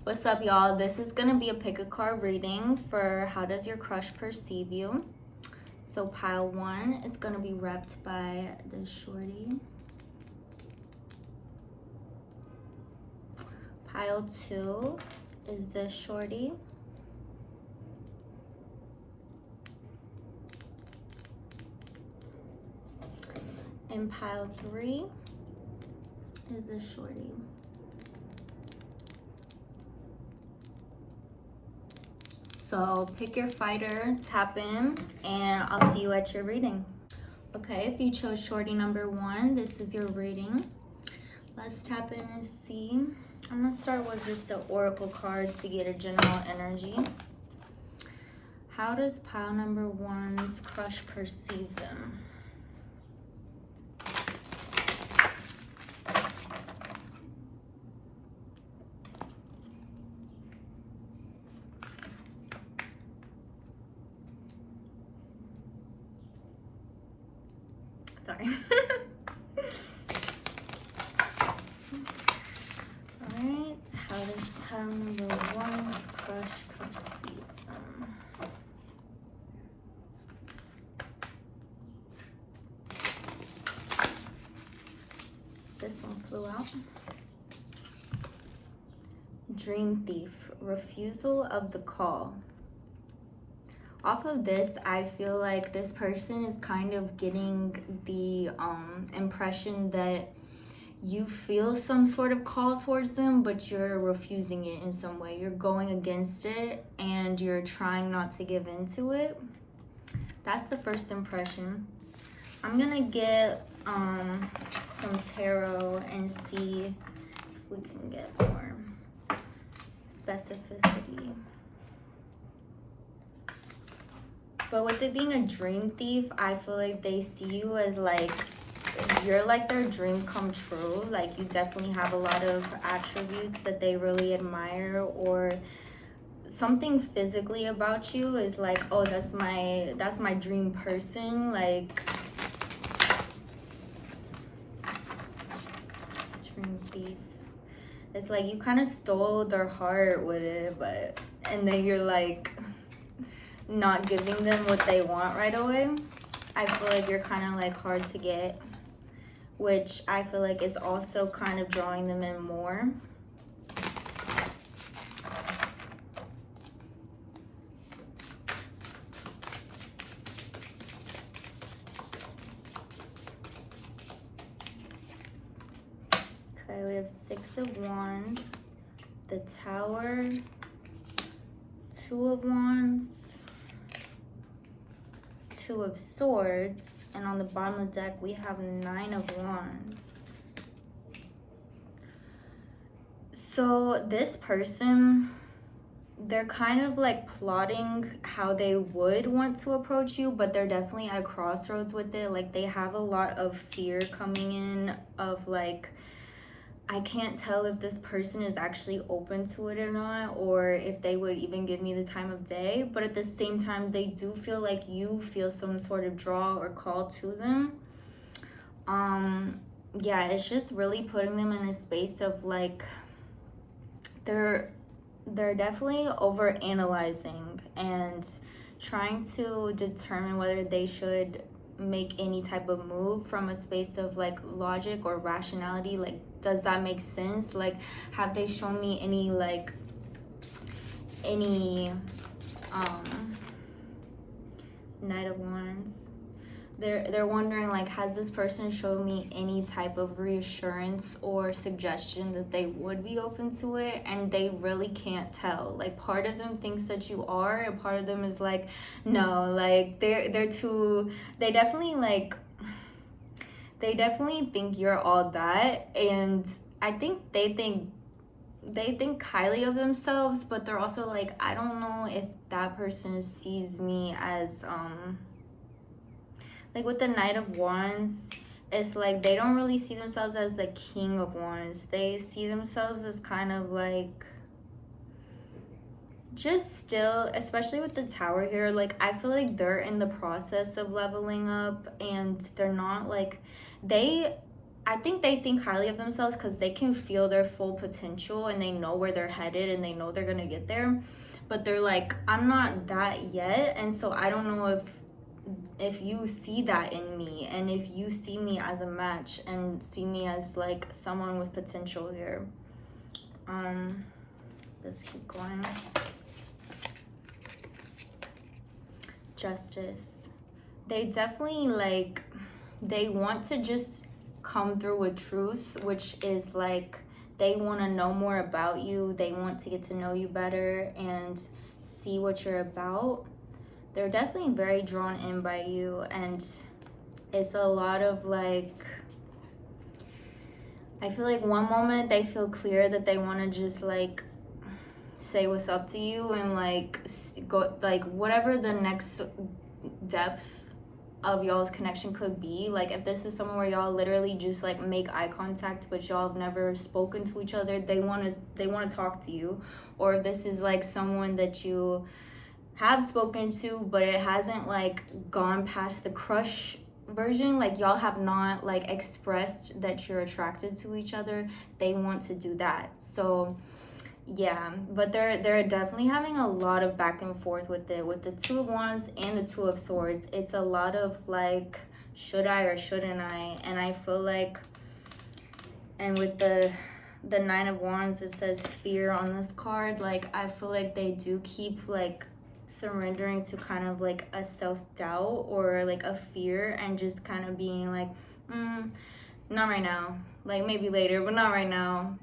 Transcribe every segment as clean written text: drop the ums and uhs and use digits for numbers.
What's up, y'all? This is gonna be a pick a card reading for how does your crush perceive you. So pile 1 is gonna be repped by this shorty. Pile 2 is this shorty. And pile 3 is this shorty. So pick your fighter, tap in, and I'll see you at your reading. Okay, if you chose shorty number 1, this is your reading. Let's tap in and see. I'm gonna start with just the oracle card to get a general energy. How does pile number 1's crush perceive them? Sorry. Alright, how does pile number 1's crush perceive them? This one flew out. Dream thief, refusal of the call. Off of this, I feel like this person is kind of getting the impression that you feel some sort of call towards them, but you're refusing it in some way. You're going against it and you're trying not to give into it. That's the first impression. I'm gonna get some tarot and see if we can get more specificity. But with it being a dream thief, I feel like they see you as like, you're like their dream come true. Like you definitely have a lot of attributes that they really admire, or something physically about you is like, oh, that's my dream person. Like dream thief. It's like you kind of stole their heart with it, and then you're like not giving them what they want right away. I feel like you're kind of like hard to get, which I feel like is also kind of drawing them in more. Okay, we have 6 of Wands, the Tower, 2 of Wands, 2 of Swords, and on the bottom of the deck we have 9 of Wands. So this person, they're kind of like plotting how they would want to approach you, but they're definitely at a crossroads with it. Like they have a lot of fear coming in of like, I can't tell if this person is actually open to it or not, or if they would even give me the time of day. But at the same time, they do feel like you feel some sort of draw or call to them. Yeah, it's just really putting them in a space of like, they're definitely over analyzing and trying to determine whether they should make any type of move from a space of like logic or rationality. Like, does that make sense? Like, have they shown me any Knight of Wands? They're wondering like, has this person shown me any type of reassurance or suggestion that they would be open to it? And they really can't tell. Like part of them thinks that you are, and part of them is like, no, like they definitely think you're all that. And I think they think highly of themselves, but they're also like, I don't know if that person sees me as like with the Knight of Wands, it's like they don't really see themselves as the King of Wands. They see themselves as kind of like just still, especially with the Tower here, like I feel like they're in the process of leveling up, and they're not like, they I think they think highly of themselves because they can feel their full potential and they know where they're headed and they know they're gonna get there. But they're like, I'm not that yet, and so I don't know if you see that in me, and if you see me as a match and see me as like someone with potential here. Let's keep going. Justice. They definitely like, they want to just come through with truth, which is like they want to know more about you. They want to get to know you better and see what you're about. They're definitely very drawn in by you, and it's a lot of like, I feel like one moment they feel clear that they want to just like say what's up to you and like go like whatever the next depth of y'all's connection could be. Like if this is somewhere where y'all literally just like make eye contact but y'all have never spoken to each other, they want to talk to you. Or if this is like someone that you have spoken to but it hasn't like gone past the crush version, like y'all have not like expressed that you're attracted to each other, they want to do that. So yeah, but they're definitely having a lot of back and forth with it. With the Two of Wands and the Two of Swords, it's a lot of like, should I or shouldn't I? And I feel like, and with the Nine of Wands, it says fear on this card. Like I feel like they do keep like surrendering to kind of like a self-doubt or like a fear, and just kind of being like, not right now, like maybe later, but not right now.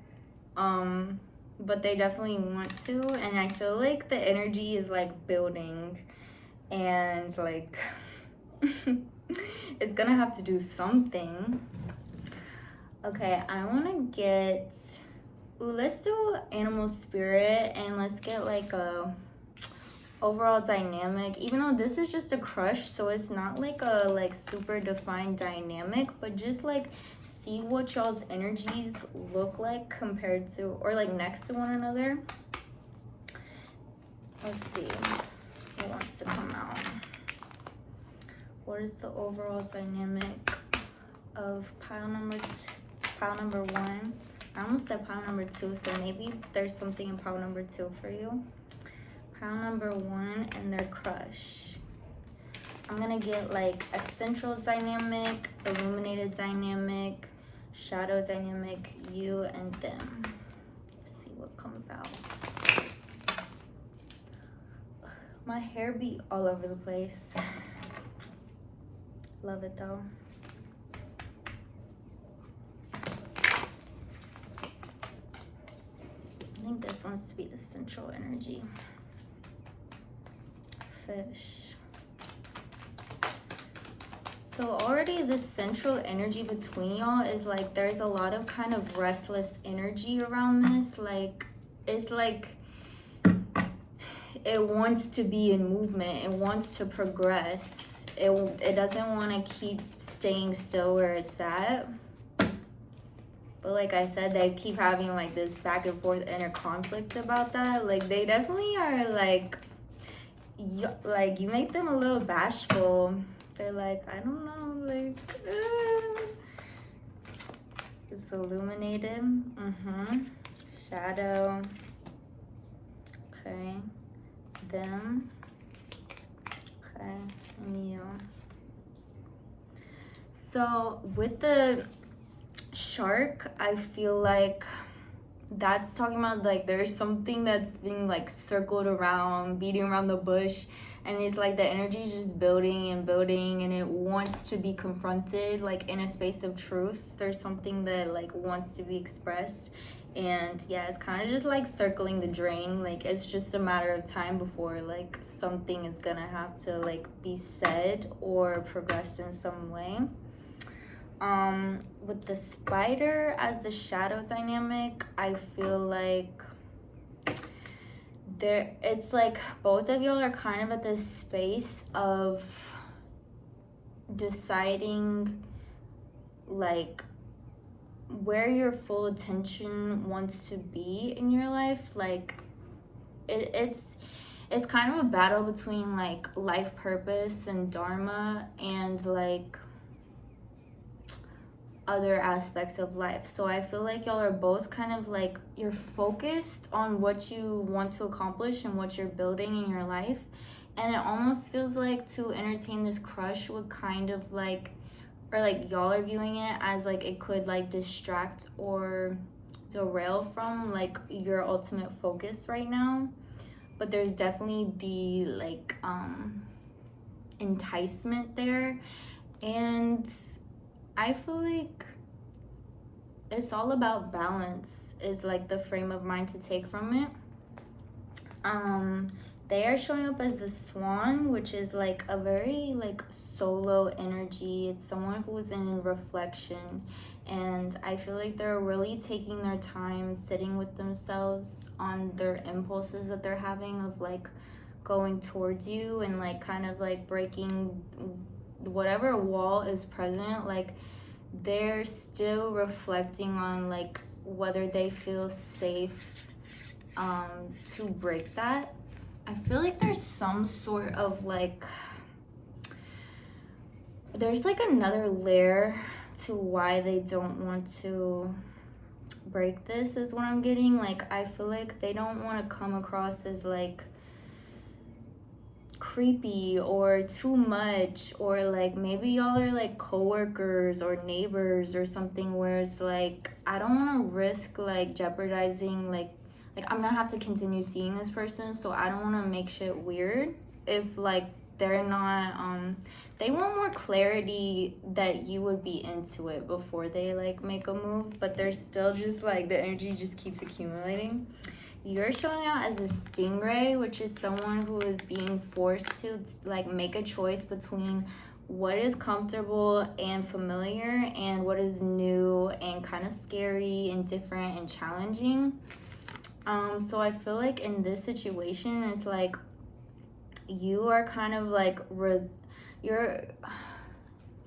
But they definitely want to, and I feel like the energy is like building, and like it's gonna have to do something. Okay, I want to get, let's do animal spirit, and let's get like a overall dynamic, even though this is just a crush, so it's not like a like super defined dynamic, but just like see what y'all's energies look like compared to, or like next to one another. Let's see what wants to come out. What is the overall dynamic of pile number one? I almost said pile number two, so maybe there's something in pile number two for you. Pile number one and their crush. I'm gonna get like a central dynamic, illuminated dynamic, shadow dynamic, you and them. Let's see what comes out. My hair be all over the place. Love it though. I think this wants to be the central energy. Fish. So already the central energy between y'all is like, there's a lot of kind of restless energy around this. Like, it's like it wants to be in movement. It wants to progress. It doesn't want to keep staying still where it's at. But like I said, they keep having like this back and forth inner conflict about that. Like they definitely are like you make them a little bashful. They're like, I don't know, like, it's illuminated. Shadow. Okay. Them. Okay. And you. So with the shark, I feel like that's talking about like there's something that's being like circled around, beating around the bush, and it's like the energy is just building and building, and it wants to be confronted like in a space of truth. There's something that like wants to be expressed, and yeah, it's kind of just like circling the drain. Like it's just a matter of time before like something is gonna have to like be said or progressed in some way. With the spider as the shadow dynamic, I feel like it's like both of y'all are kind of at this space of deciding like where your full attention wants to be in your life. Like it's kind of a battle between like life purpose and dharma, and like other aspects of life. So I feel like y'all are both kind of like, you're focused on what you want to accomplish and what you're building in your life, and it almost feels like to entertain this crush would kind of like, or like y'all are viewing it as like it could like distract or derail from like your ultimate focus right now. But there's definitely the like enticement there, and I feel like it's all about balance is like the frame of mind to take from it. They are showing up as the swan, which is like a very like solo energy. It's someone who is in reflection, and I feel like they're really taking their time sitting with themselves on their impulses that they're having of like going towards you, and like kind of like breaking whatever wall is present. Like they're still reflecting on like whether they feel safe to break that. I feel like there's some sort of like, there's like another layer to why they don't want to break this is what I'm getting. Like I feel like they don't want to come across as like creepy or too much, or like maybe y'all are like coworkers or neighbors or something where it's like I don't want to risk like jeopardizing like I'm gonna have to continue seeing this person, so I don't want to make shit weird if like they're not they want more clarity that you would be into it before they like make a move, but they're still just like the energy just keeps accumulating. You're showing out as a stingray, which is someone who is being forced to like make a choice between what is comfortable and familiar and what is new and kind of scary and different and challenging. So I feel like in this situation, it's like you are kind of like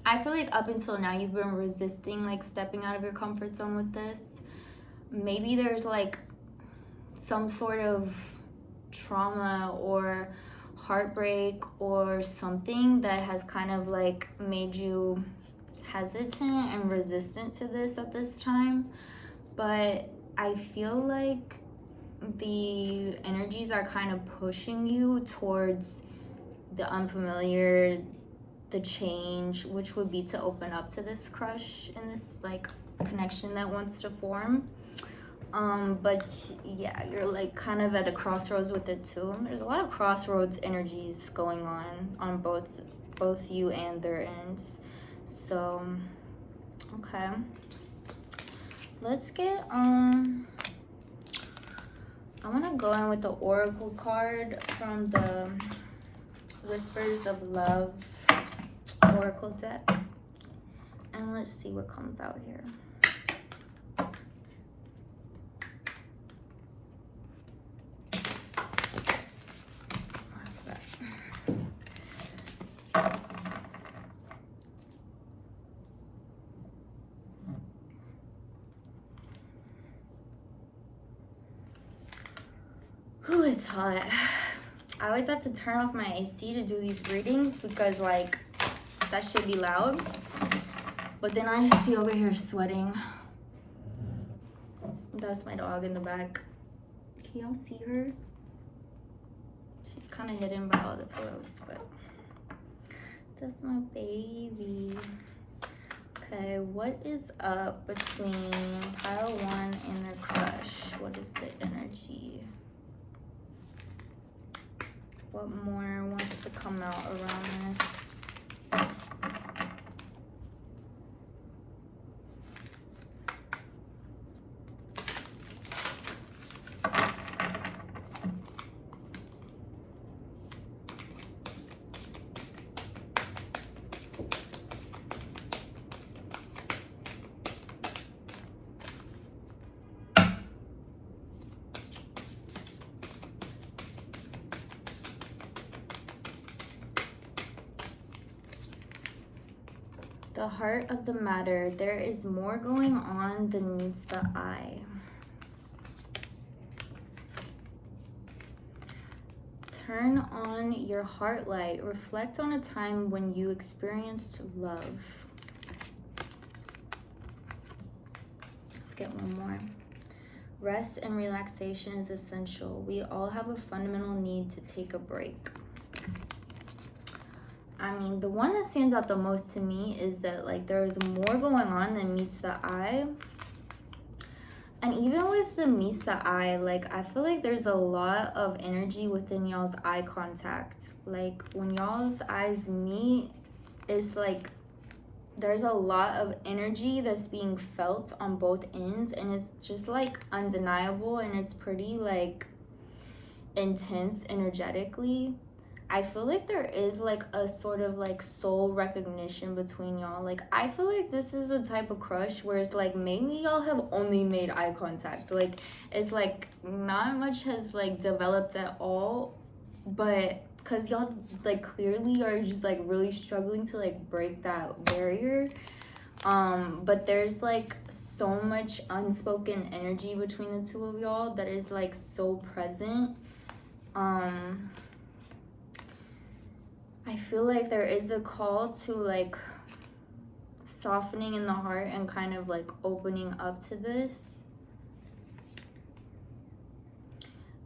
I feel like up until now you've been resisting like stepping out of your comfort zone with this. Maybe there's like some sort of trauma or heartbreak or something that has kind of like made you hesitant and resistant to this at this time. But I feel like the energies are kind of pushing you towards the unfamiliar, the change, which would be to open up to this crush and this like connection that wants to form. But yeah, you're like kind of at a crossroads with it too. There's a lot of crossroads energies going on both you and their ends. So okay, let's get I want to go in with the Oracle card from the Whispers of Love Oracle deck, and let's see what comes out here. Ooh, it's hot. I always have to turn off my AC to do these readings because like that should be loud, but then I just be over here sweating. That's my dog in the back. Can y'all see her? She's kind of hidden by all the pillows, but that's my baby. Okay, what is up between pile one and their crush? What is the energy? What more wants to come out around this? The heart of the matter. There is more going on than meets the eye. Turn on your heart light. Reflect on a time when you experienced love. Let's get one more. Rest and relaxation is essential. We all have a fundamental need to take a break. I mean, the one that stands out the most to me is that like there's more going on than meets the eye. And even with the meets the eye, like I feel like there's a lot of energy within y'all's eye contact. Like when y'all's eyes meet, it's like there's a lot of energy that's being felt on both ends, and it's just like undeniable, and it's pretty like intense energetically. I feel like there is like a sort of like soul recognition between y'all. Like I feel like this is a type of crush where it's like maybe y'all have only made eye contact. Like it's like not much has like developed at all, but because y'all like clearly are just like really struggling to like break that barrier. But there's like so much unspoken energy between the two of y'all that is like so present. I feel like there is a call to like softening in the heart and kind of like opening up to this.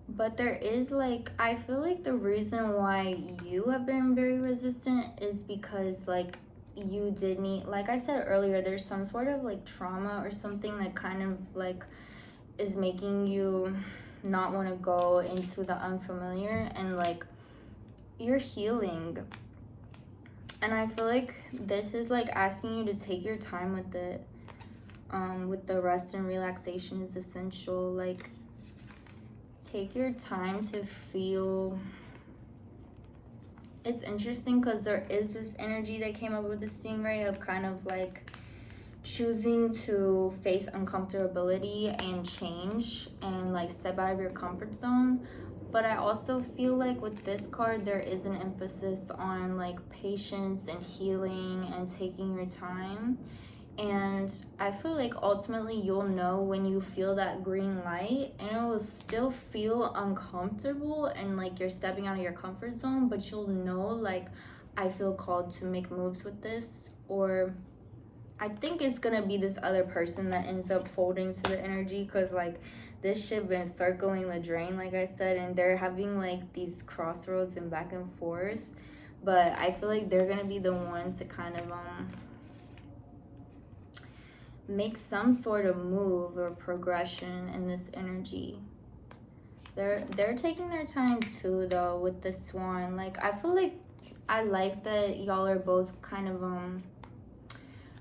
But there is like, I feel like the reason why you have been very resistant is because like you did need, like I said earlier, there's some sort of like trauma or something that kind of like is making you not want to go into the unfamiliar, and like you're healing. And I feel like this is like asking you to take your time with it. With the rest and relaxation is essential. Like take your time to feel. It's interesting because there is this energy that came up with the stingray of kind of like choosing to face uncomfortability and change and like step out of your comfort zone. But I also feel like with this card there is an emphasis on like patience and healing and taking your time. And I feel like ultimately you'll know when you feel that green light, and it will still feel uncomfortable and like you're stepping out of your comfort zone, but you'll know like I feel called to make moves with this. Or I think it's gonna be this other person that ends up folding to the energy, because like this shit been circling the drain, like I said, and they're having like these crossroads and back and forth. But I feel like they're gonna be the one to kind of make some sort of move or progression in this energy. They're taking their time too though with the swan. Like I feel like I like that y'all are both kind of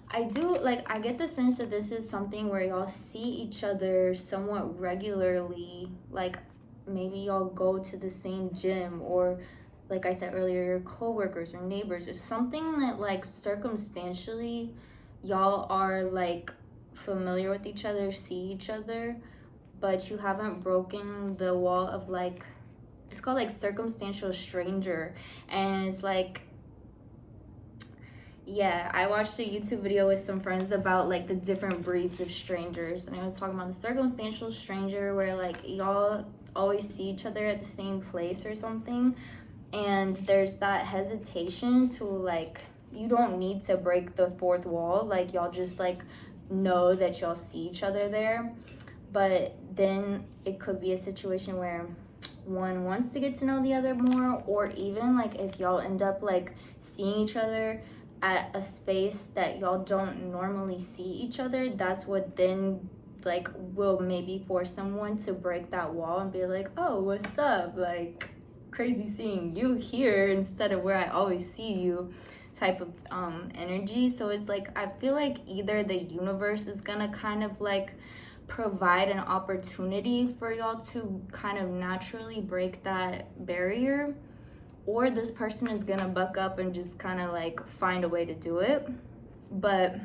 I do like, I get the sense that this is something where y'all see each other somewhat regularly. Like maybe y'all go to the same gym, or like I said earlier, your coworkers or neighbors, or something that like circumstantially y'all are like familiar with each other, see each other, but you haven't broken the wall of like, it's called like circumstantial stranger. And it's like, yeah, I watched a YouTube video with some friends about like the different breeds of strangers, and I was talking about the circumstantial stranger where like y'all always see each other at the same place or something, and there's that hesitation to like, you don't need to break the fourth wall, like y'all just like know that y'all see each other there. But then it could be a situation where one wants to get to know the other more, or even like if y'all end up like seeing each other at a space that y'all don't normally see each other, that's what then like will maybe force someone to break that wall and be like, oh, what's up, like crazy seeing you here instead of where I always see you, type of energy. So it's like, I feel like either the universe is gonna kind of like provide an opportunity for y'all to kind of naturally break that barrier, or this person is gonna buck up and just kind of like find a way to do it. But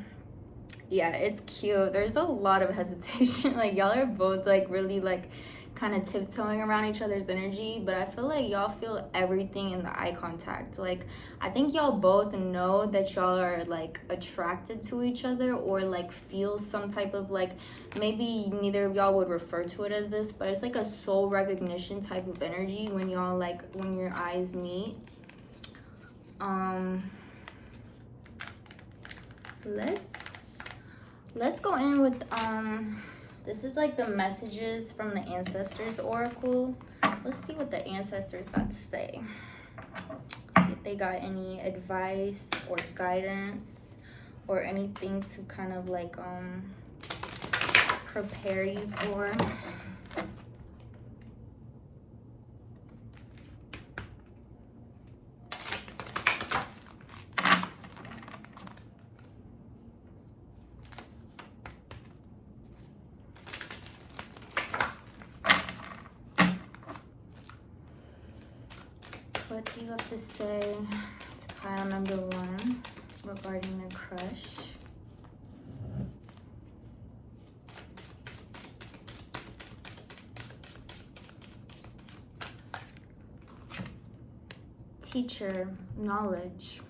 yeah, it's cute. There's a lot of hesitation. Like y'all are both like really like kind of tiptoeing around each other's energy, but I feel like y'all feel everything in the eye contact. Like I think y'all both know that y'all are like attracted to each other, or like feel some type of like, maybe neither of y'all would refer to it as this, but it's like a soul recognition type of energy when y'all like, when your eyes meet. Let's go in with This is like the messages from the Ancestors Oracle. Let's see what the Ancestors got to say. See if they got any advice or guidance or anything to kind of like prepare you for. What do you have to say to pile number 1 regarding their crush? Teacher, knowledge.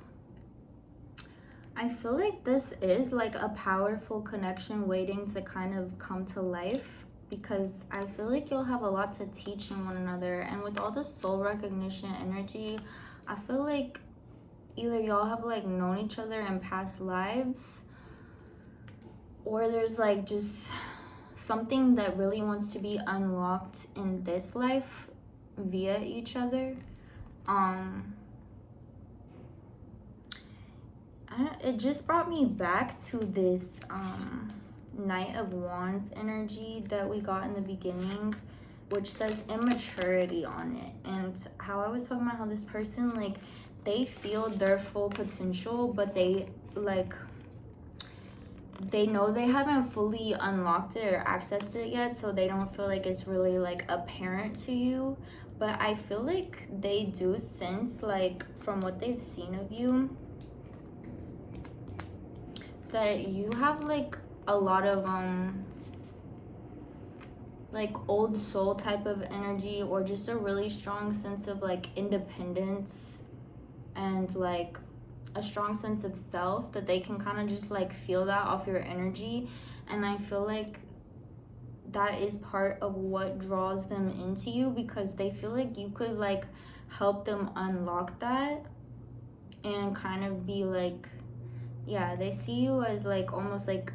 I feel like this is like a powerful connection waiting to kind of come to life, because I feel like you'll have a lot to teach in one another. And with all the soul recognition energy, I feel like either y'all have like known each other in past lives, or there's like just something that really wants to be unlocked in this life via each other. It just brought me back to this Knight of Wands energy that we got in the beginning, which says immaturity on it. And how I was talking about how this person, like, they feel their full potential, but they know they haven't fully unlocked it or accessed it yet, so they don't feel like it's really like apparent to you. But I feel like they do sense, like, from what they've seen of you, that you have like a lot of like old soul type of energy, or just a really strong sense of like independence and like a strong sense of self, that they can kind of just like feel that off your energy. And I feel like that is part of what draws them into you, because they feel like you could like help them unlock that and kind of be like, yeah, they see you as like almost like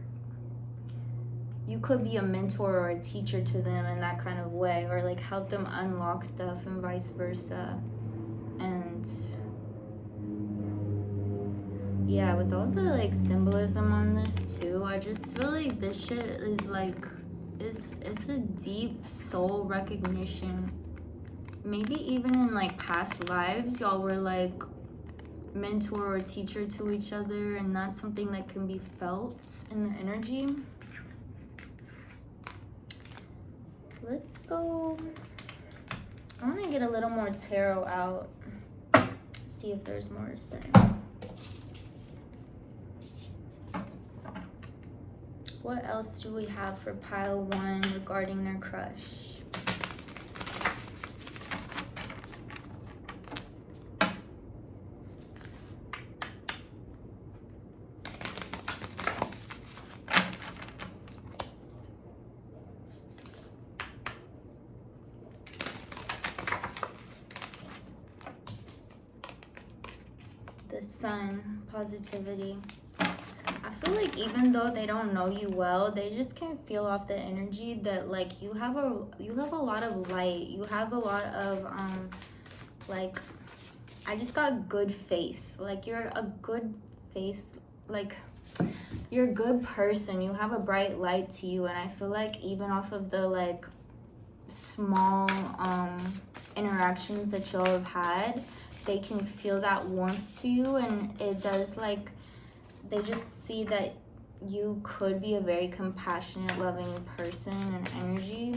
you could be a mentor or a teacher to them in that kind of way, or like help them unlock stuff and vice versa. And yeah, with all the like symbolism on this too, I just feel like this shit is like, it's a deep soul recognition. Maybe even in like past lives, y'all were like mentor or teacher to each other, and that's something that can be felt in the energy. Let's go. I want to get a little more tarot out, see if there's more to say. What else do we have for pile 1 regarding their crush? The Sun, positivity. I feel like even though they don't know you well, they just can feel off the energy that like you have a lot of light. You have a lot of like, I just got good faith. Like, you're a good faith, like you're a good person. You have a bright light to you, and I feel like even off of the like small interactions that y'all have had, they can feel that warmth to you. And it does, like, they just see that you could be a very compassionate, loving person and energy,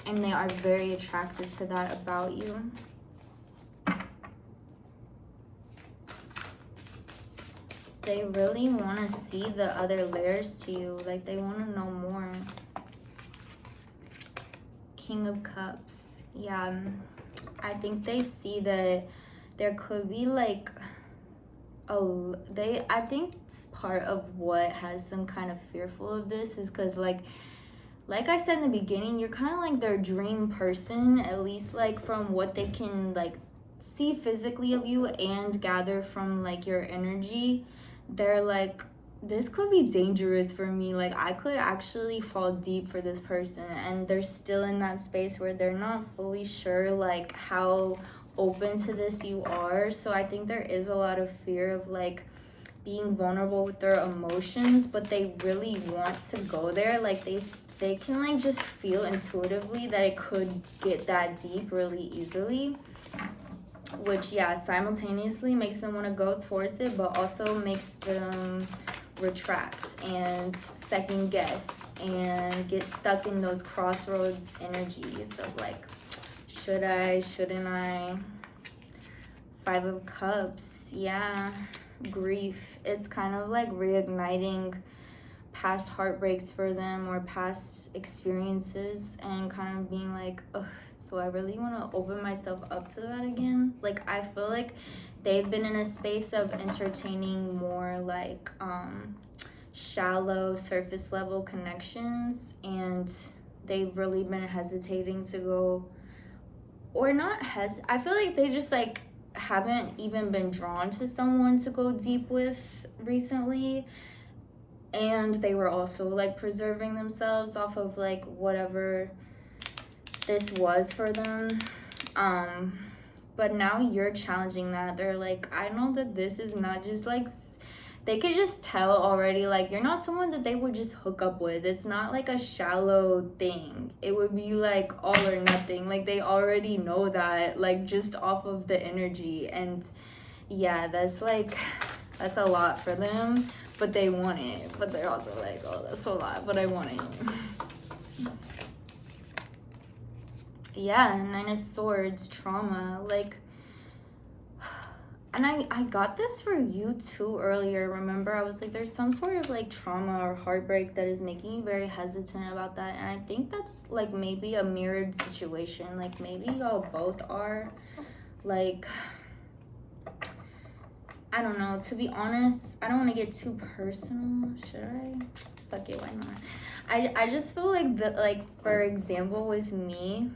and they are very attracted to that about you. They really want to see the other layers to you, like they want to know more. King of Cups. Yeah, I think they see that there could be like I think it's part of what has them kind of fearful of this is because like I said in the beginning, you're kind of like their dream person, at least like from what they can like see physically of you and gather from like your energy. They're like this could be dangerous for me. Like, I could actually fall deep for this person, and they're still in that space where they're not fully sure, like, how open to this you are. So I think there is a lot of fear of, like, being vulnerable with their emotions, but they really want to go there. Like, they can, like, just feel intuitively that it could get that deep really easily, which, yeah, simultaneously makes them want to go towards it, but also makes them retract and second guess and get stuck in those crossroads energies of, like, should I, shouldn't I? 5 of Cups, yeah, grief. It's kind of like reigniting past heartbreaks for them or past experiences, and kind of being like, ugh, so I really want to open myself up to that again. Like, I feel like they've been in a space of entertaining more, like, shallow, surface level connections, and they've really been hesitating to go, or not I feel like they just, like, haven't even been drawn to someone to go deep with recently, and they were also, like, preserving themselves off of, like, whatever this was for them. But now you're challenging that. They're like, I know that this is not just, like, they could just tell already, like, you're not someone that they would just hook up with. It's not like a shallow thing. It would be like all or nothing. Like, they already know that, like, just off of the energy. And yeah, that's a lot for them, but they want it. But they're also like, oh, that's a lot, but I want it. Yeah, 9 of Swords, trauma, like, and I got this for you too earlier. Remember, I was like, there's some sort of, like, trauma or heartbreak that is making you very hesitant about that. And I think that's, like, maybe a mirrored situation. Like, maybe y'all both are, like, I don't know. To be honest, I don't want to get too personal. Should I? Fuck it, why not? I just feel like, for example, with me,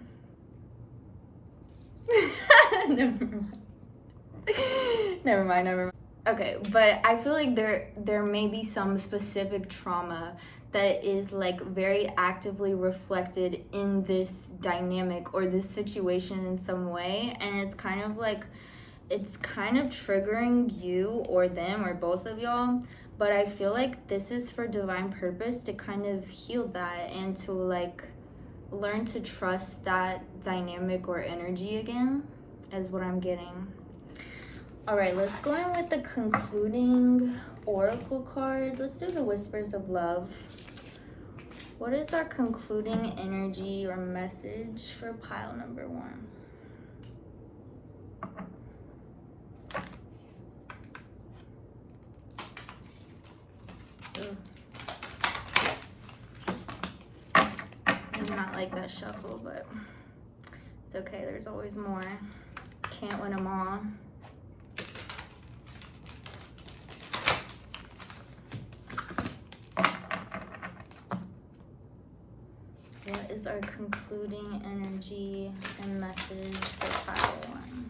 never mind. Okay, but I feel like there may be some specific trauma that is, like, very actively reflected in this dynamic or this situation in some way, and it's kind of like, it's kind of triggering you or them or both of y'all. But I feel like this is for divine purpose to kind of heal that and to, like, learn to trust that dynamic or energy again, is what I'm getting. All right, let's go in with the concluding oracle card. Let's do the Whispers of Love. What is our concluding energy or message for pile number 1? I do not like that shuffle, but it's okay. There's always more. Can't win them all. What is our concluding energy and message for pile 1?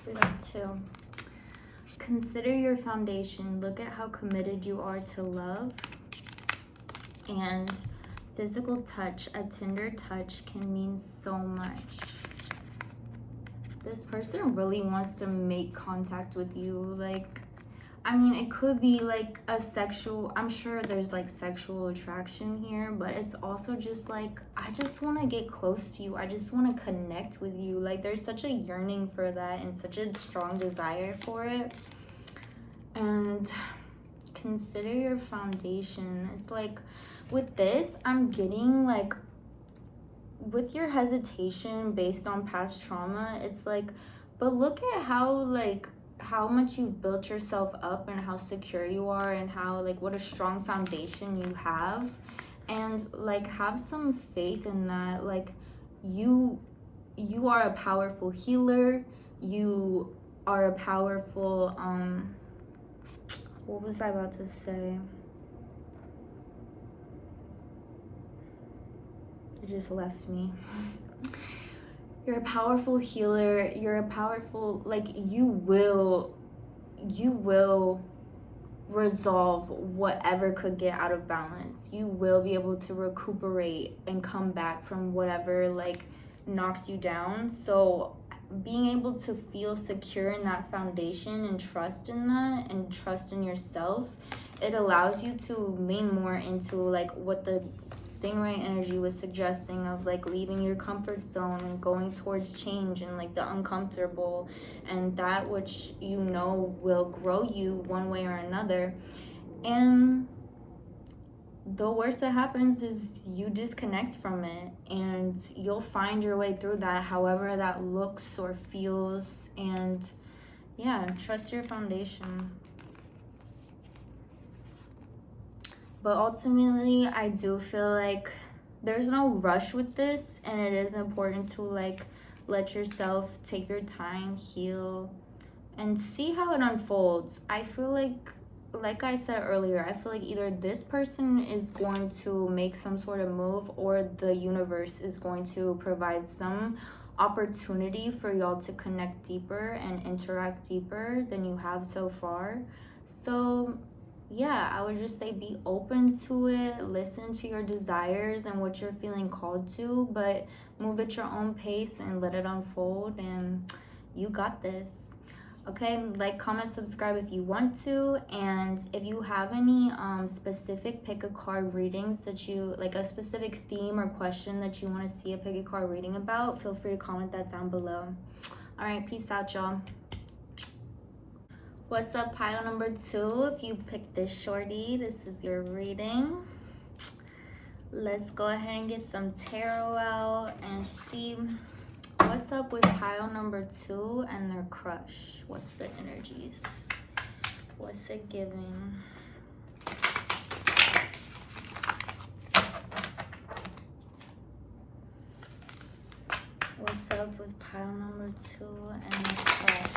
We got 2. Consider your foundation. Look at how committed you are to love. And physical touch, a tender touch, can mean so much. This person really wants to make contact with you. Like, I mean, it could be like a sexual, I'm sure there's, like, sexual attraction here, but it's also just like, I just want to get close to you. I just want to connect with you. Like, there's such a yearning for that and such a strong desire for it. And consider your foundation. It's like, with this, I'm getting, like, with your hesitation based on past trauma, it's like, but look at how, like, how much you've built yourself up and how secure you are and how, like, what a strong foundation you have. And, like, have some faith in that. Like, you you are a powerful healer. You are a powerful what was I about to say? It just left me. You're a powerful healer. You're a powerful, like, you will resolve whatever could get out of balance. You will be able to recuperate and come back from whatever like knocks you down. So being able to feel secure in that foundation and trust in that and trust in yourself, it allows you to lean more into like what the stingray energy was suggesting of like leaving your comfort zone and going towards change and like the uncomfortable and that which you know will grow you one way or another. And the worst that happens is you disconnect from it, and you'll find your way through that, however that looks or feels. And yeah, trust your foundation. But ultimately, I do feel like there's no rush with this, and it is important to like let yourself take your time, heal, and see how it unfolds. I feel like I said earlier, I feel like either this person is going to make some sort of move, or the universe is going to provide some opportunity for y'all to connect deeper and interact deeper than you have so far. So yeah, I would just say be open to it, listen to your desires and what you're feeling called to, but move at your own pace and let it unfold, and you got this. Okay, like, comment, subscribe if you want to, and if you have any specific pick a card readings that you like, a specific theme or question that you want to see a pick a card reading about, feel free to comment that down below. All right, peace out, y'all. What's up, pile number 2? If you picked this shorty, this is your reading. Let's go ahead and get some tarot out and see what's up with pile number 2 and their crush. What's the energies? What's it giving? What's up with pile number 2 and their crush?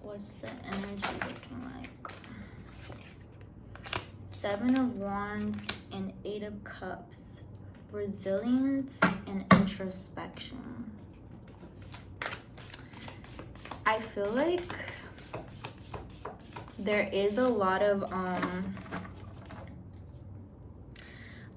What's the energy looking like? 7 of Wands and 8 of Cups. Resilience and introspection. I feel like there is a lot of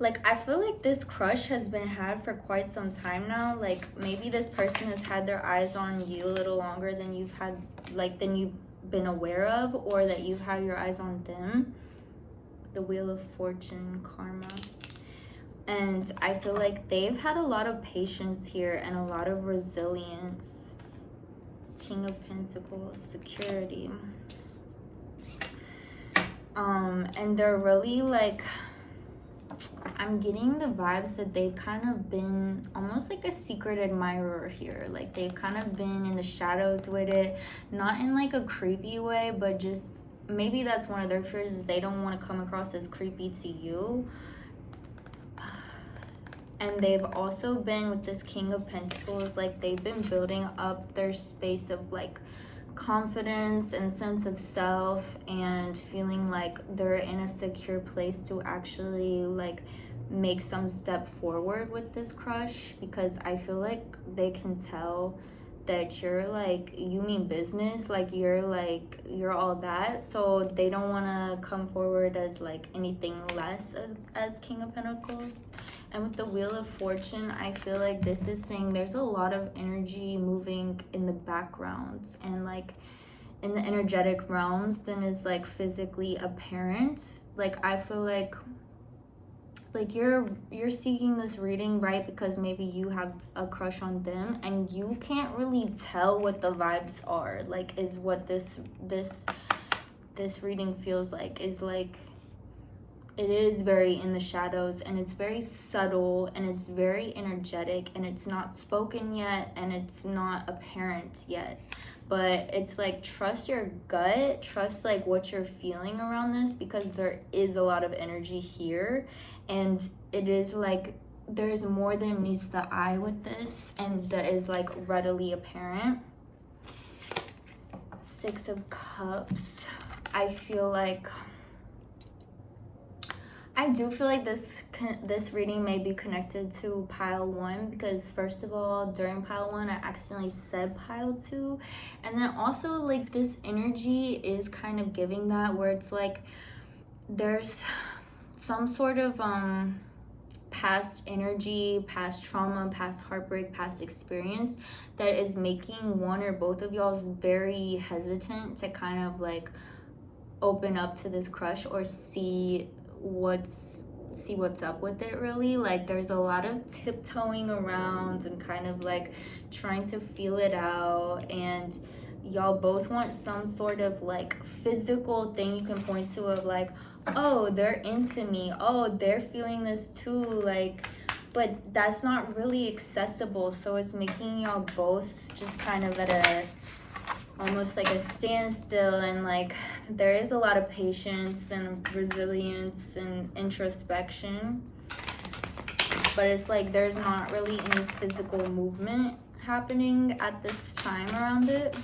like, I feel like this crush has been had for quite some time now. Like, maybe this person has had their eyes on you a little longer than you've had, like, than you've been aware of, or that you've had your eyes on them. The Wheel of Fortune, karma. And I feel like they've had a lot of patience here and a lot of resilience. King of Pentacles, security. And they're really like, I'm getting the vibes that they've kind of been almost like a secret admirer here. Like, they've kind of been in the shadows with it, not in like a creepy way, but just maybe that's one of their fears, is they don't want to come across as creepy to you. And they've also been with this King of Pentacles, like, they've been building up their space of like confidence and sense of self, and feeling like they're in a secure place to actually like make some step forward with this crush, because I feel like they can tell that you're like, you mean business, like you're all that. So they don't want to come forward as like anything less as King of Pentacles. And with the Wheel of Fortune, I feel like this is saying there's a lot of energy moving in the background and like in the energetic realms than is like physically apparent. Like, I feel like you're seeking this reading, right? Because maybe you have a crush on them and you can't really tell what the vibes are. Like, is what this reading feels like, is like, it is very in the shadows, and it's very subtle, and it's very energetic, and it's not spoken yet, and it's not apparent yet. But it's like, trust your gut, trust like what you're feeling around this, because there is a lot of energy here, and it is like there's more than meets the eye with this, and that is like readily apparent. Six of Cups. I do feel like this reading may be connected to pile 1, because first of all, during pile 1 I accidentally said pile 2, and then also like this energy is kind of giving that, where it's like there's some sort of past energy, past trauma, past heartbreak, past experience that is making one or both of y'all's very hesitant to kind of like open up to this crush or see what's up with it, really. Like there's a lot of tiptoeing around and kind of like trying to feel it out, and y'all both want some sort of like physical thing you can point to of like, oh, they're into me, oh, they're feeling this too, like, but that's not really accessible. So it's making y'all both just kind of at a almost like a standstill, and like there is a lot of patience and resilience and introspection, but it's like there's not really any physical movement happening at this time around it.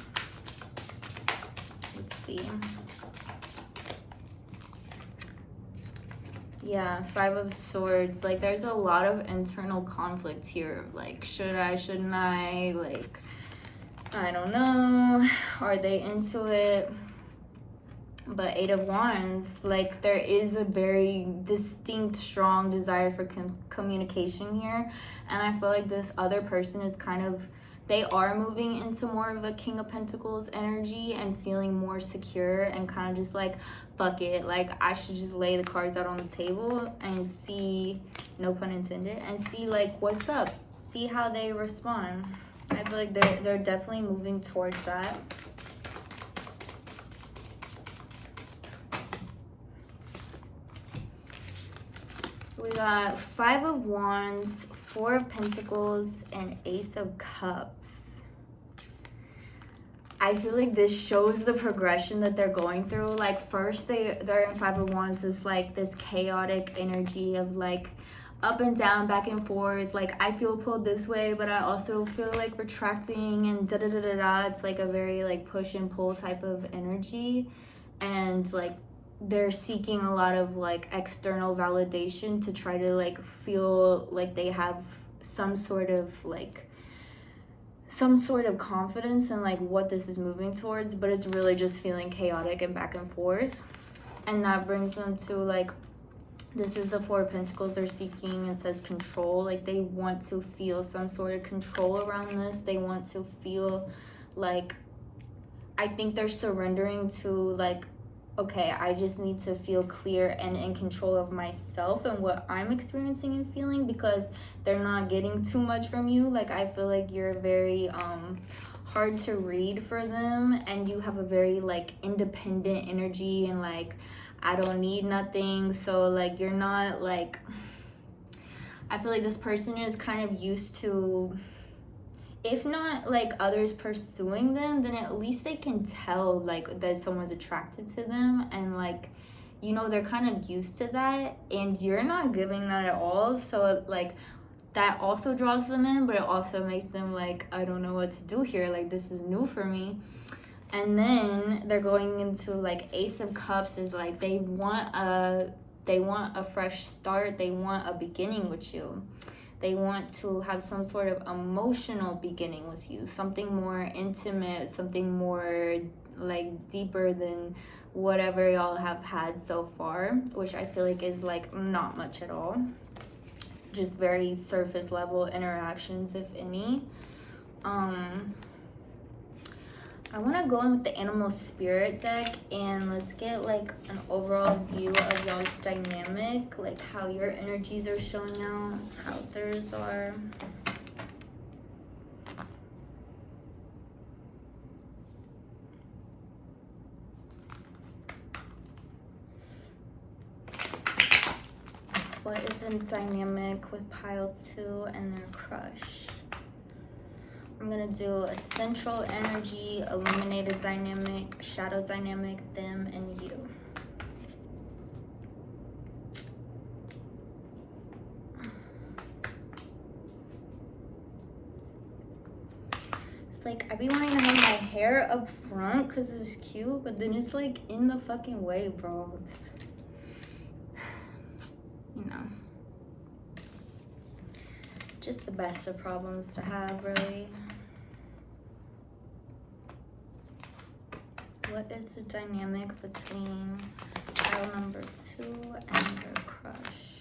Let's see. Yeah, 5 of Swords. Like there's a lot of internal conflict here. Like, should I, shouldn't I? Like, I don't know. Are they into it? But 8 of Wands, like there is a very distinct, strong desire for communication here. And I feel like this other person is kind of, they are moving into more of a King of Pentacles energy and feeling more secure and kind of just like, fuck it. Like I should just lay the cards out on the table and see, no pun intended, and see like what's up. See how they respond. I feel like they're definitely moving towards that. We got 5 of Wands, 4 of Pentacles, and Ace of Cups. I feel like this shows the progression that they're going through. Like first they're in 5 of Wands, this like this chaotic energy of like up and down, back and forth. Like I feel pulled this way, but I also feel like retracting and da da da da da. It's like a very like push and pull type of energy, and like they're seeking a lot of like external validation to try to like feel like they have some sort of confidence in like what this is moving towards, but it's really just feeling chaotic and back and forth. And that brings them to like, this is the 4 of Pentacles they're seeking. It says control. Like they want to feel some sort of control around this. They want to feel like, I think they're surrendering to like, okay, I just need to feel clear and in control of myself and what I'm experiencing and feeling, because they're not getting too much from you. Like I feel like you're very hard to read for them, and you have a very like independent energy, and like I don't need nothing. So like you're not like, I feel like this person is kind of used to, if not like others pursuing them, then at least they can tell like that someone's attracted to them, and like, you know, they're kind of used to that, and you're not giving that at all. So like that also draws them in, but it also makes them like, I don't know what to do here, like this is new for me. And then they're going into like Ace of Cups is like they want a fresh start. They want a beginning with you. They want to have some sort of emotional beginning with you, something more intimate, something more like deeper than whatever y'all have had so far, which I feel like is like not much at all. Just very surface level interactions, if any. I want to go in with the Animal Spirit deck, and let's get like an overall view of y'all's dynamic, like how your energies are showing out, how theirs are. What is the dynamic with pile 2 and their crush? I'm gonna do a central energy, illuminated dynamic, shadow dynamic, them and you. like, I be wanting to have my hair up front because it's cute, but then it's like in the fucking way, bro. It's, you know, just the best of problems to have, really. What is the dynamic between child number 2 and their crush?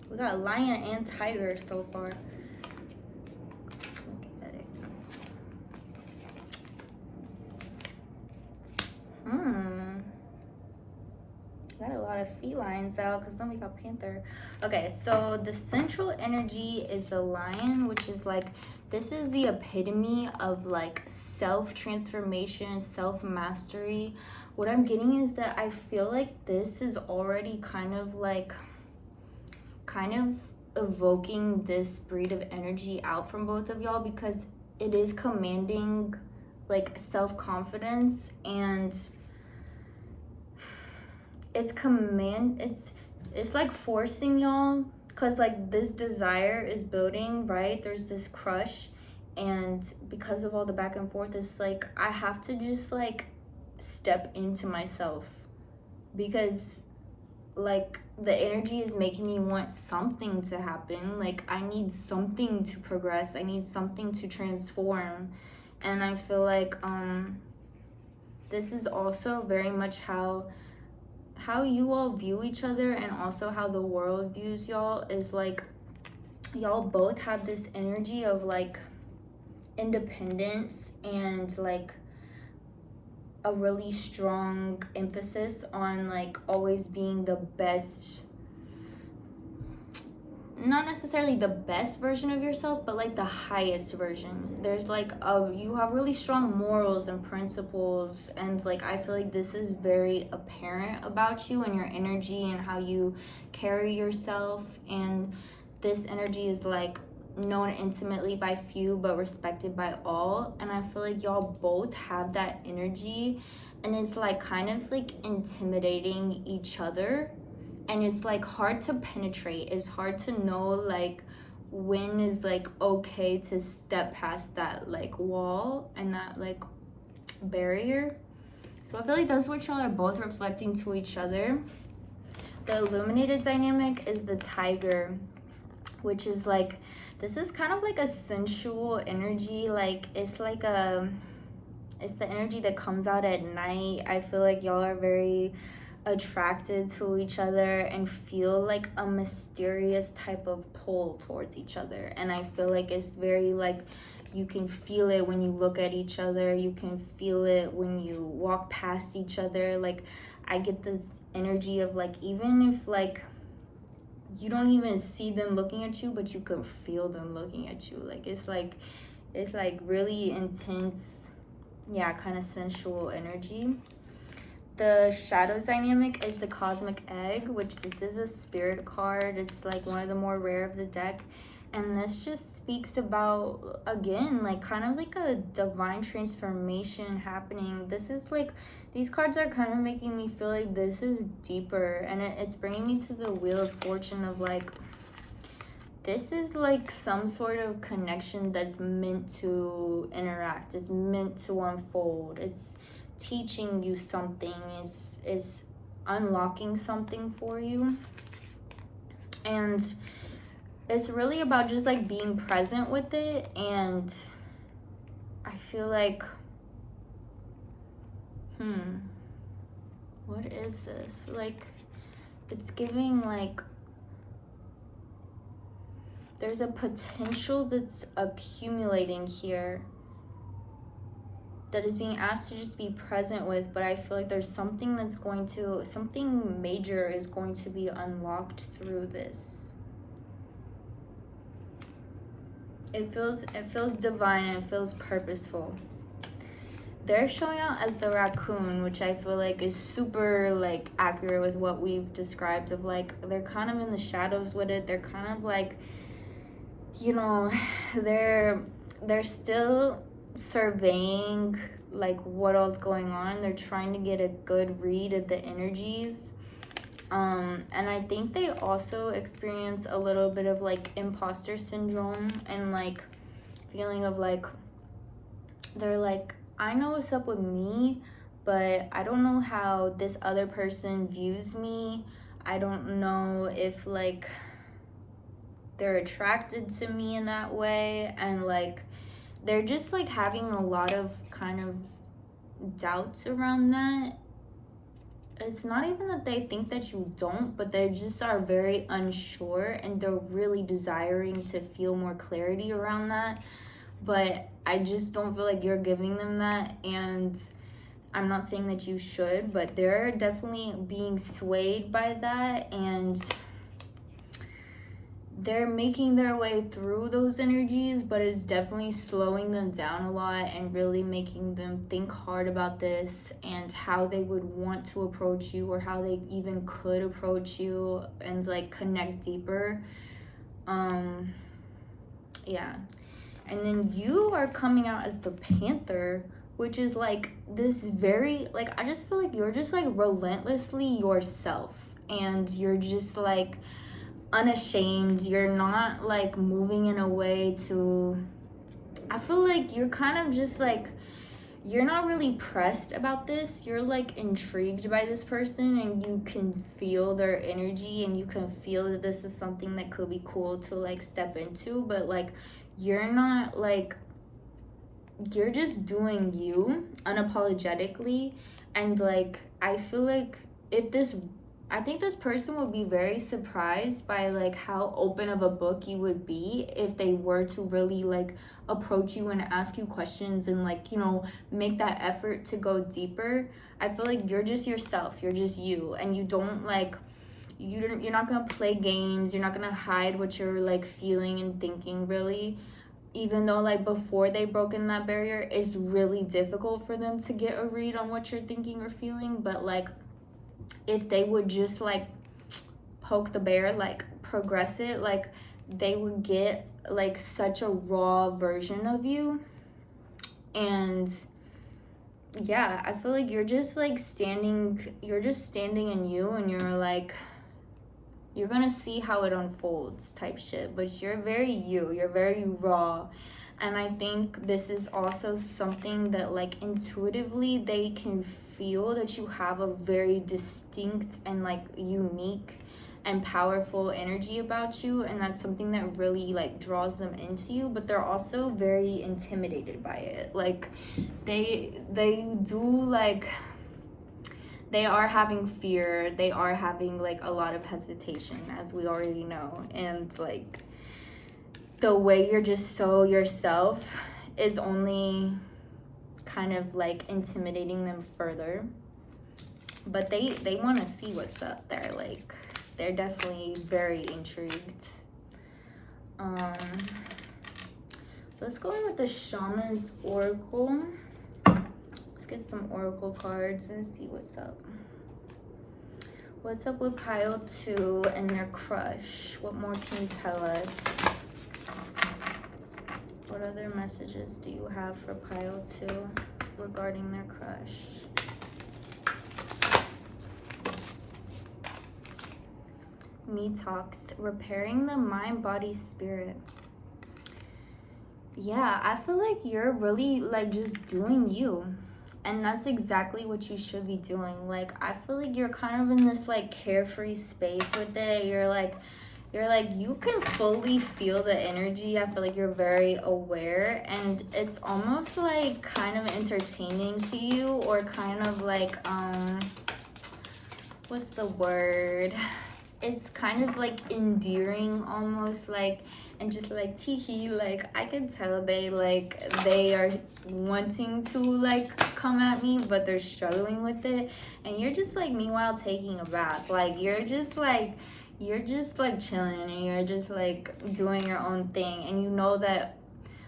We got a lion and tiger so far. Look at it. Got a lot of felines out because then we got panther. Okay, so the central energy is the lion, which is like, this is the epitome of like self-transformation, self-mastery. What I'm getting is that I feel like this is already kind of evoking this breed of energy out from both of y'all, because it is commanding like self-confidence, and it's like forcing y'all, because like this desire is building, right? There's this crush, and because of all the back and forth, it's like I have to just like step into myself, because like the energy is making me want something to happen. Like I need something to progress, I need something to transform. And I feel like this is also very much how you all view each other, and also how the world views y'all, is like y'all both have this energy of like independence, and like a really strong emphasis on like always being the best, not necessarily the best version of yourself, but like the highest version. There's like you have really strong morals and principles, and like I feel like this is very apparent about you and your energy and how you carry yourself. And this energy is like known intimately by few but respected by all, and I feel like y'all both have that energy, and it's like kind of like intimidating each other, and it's like hard to penetrate. It's hard to know like when is like okay to step past that like wall and that like barrier. So I feel like that's what y'all are both reflecting to each other. The illuminated dynamic is the tiger, which is like, this is kind of like a sensual energy. Like it's the energy that comes out at night. I feel like y'all are very attracted to each other and feel like a mysterious type of pull towards each other. And I feel like it's very like, you can feel it when you look at each other, you can feel it when you walk past each other. Like I get this energy of like, even if like you don't even see them looking at you, but you can feel them looking at you. Like it's like really intense, yeah, kind of sensual energy. The shadow dynamic is the cosmic egg, which this is a spirit card. It's like one of the more rare of the deck, and this just speaks about, again, like kind of like a divine transformation happening. This is like, these cards are kind of making me feel like this is deeper, and it's bringing me to the Wheel of Fortune of like, this is like some sort of connection that's meant to interact, it's meant to unfold, it's teaching you something, is unlocking something for you. And it's really about just like being present with it. And I feel like what is this? Like it's giving like there's a potential that's accumulating here that is being asked to just be present with, but I feel like there's something something major is going to be unlocked through this. It feels divine, and it feels purposeful. They're showing out as the raccoon, which I feel like is super like accurate with what we've described of like, they're kind of in the shadows with it. They're kind of like, you know, they're still surveying like what all's going on. They're trying to get a good read of the energies. And I think they also experience a little bit of like imposter syndrome and like feeling of like, they're like, I know what's up with me, but I don't know how this other person views me. I don't know if like they're attracted to me in that way. And like they're just like having a lot of kind of doubts around that. It's not even that they think that you don't, but they just are very unsure, and they're really desiring to feel more clarity around that. But I just don't feel like you're giving them that, and I'm not saying that you should, but they're definitely being swayed by that, and they're making their way through those energies, but it's definitely slowing them down a lot and really making them think hard about this and how they would want to approach you, or how they even could approach you and like connect deeper. Yeah. And then you are coming out as the Panther, which is like this very, like, I just feel like you're just like relentlessly yourself, and you're just like unashamed. You're not like moving in a way to, I feel like you're kind of just like, you're not really pressed about this. You're like intrigued by this person, and you can feel their energy, and you can feel that this is something that could be cool to like step into. But like you're not like, you're just doing you unapologetically. And like I feel like I think this person would be very surprised by like how open of a book you would be if they were to really like approach you and ask you questions and like, you know, make that effort to go deeper. I feel like you're just yourself, you're just you, and you don't like, you're not gonna play games, you're not gonna hide what you're like feeling and thinking, really. Even though like before they broken that barrier, it's really difficult for them to get a read on what you're thinking or feeling. But like if they would just like poke the bear, like progress it, like they would get like such a raw version of you. And yeah, I feel like you're just standing in you, and you're like, you're gonna see how it unfolds type shit. But you're very you, you're very raw. And I think this is also something that like intuitively they can feel, that you have a very distinct and like unique and powerful energy about you, and that's something that really like draws them into you. But they're also very intimidated by it. Like they do like, they are having fear, they are having like a lot of hesitation, as we already know. And like the way you're just so yourself is only kind of like intimidating them further. But they want to see what's up there. Like they're definitely very intrigued. Let's go in with the Shaman's Oracle. Let's get some Oracle cards and see what's up. What's up with pile 2 and their crush? What more can you tell us? What other messages do you have for pile 2 regarding their crush? Me talks, repairing the mind, body, spirit. Yeah, I feel like you're really like just doing you. And that's exactly what you should be doing. Like, I feel like you're kind of in this like carefree space with it. You're like, you can fully feel the energy. I feel like you're very aware, and it's almost like kind of entertaining to you, or kind of like, what's the word? It's kind of like endearing almost, like, and just like teehee, like I can tell they are wanting to like come at me, but they're struggling with it. And you're just like meanwhile taking a bath. Like you're just like chilling, and you're just like doing your own thing. And you know that,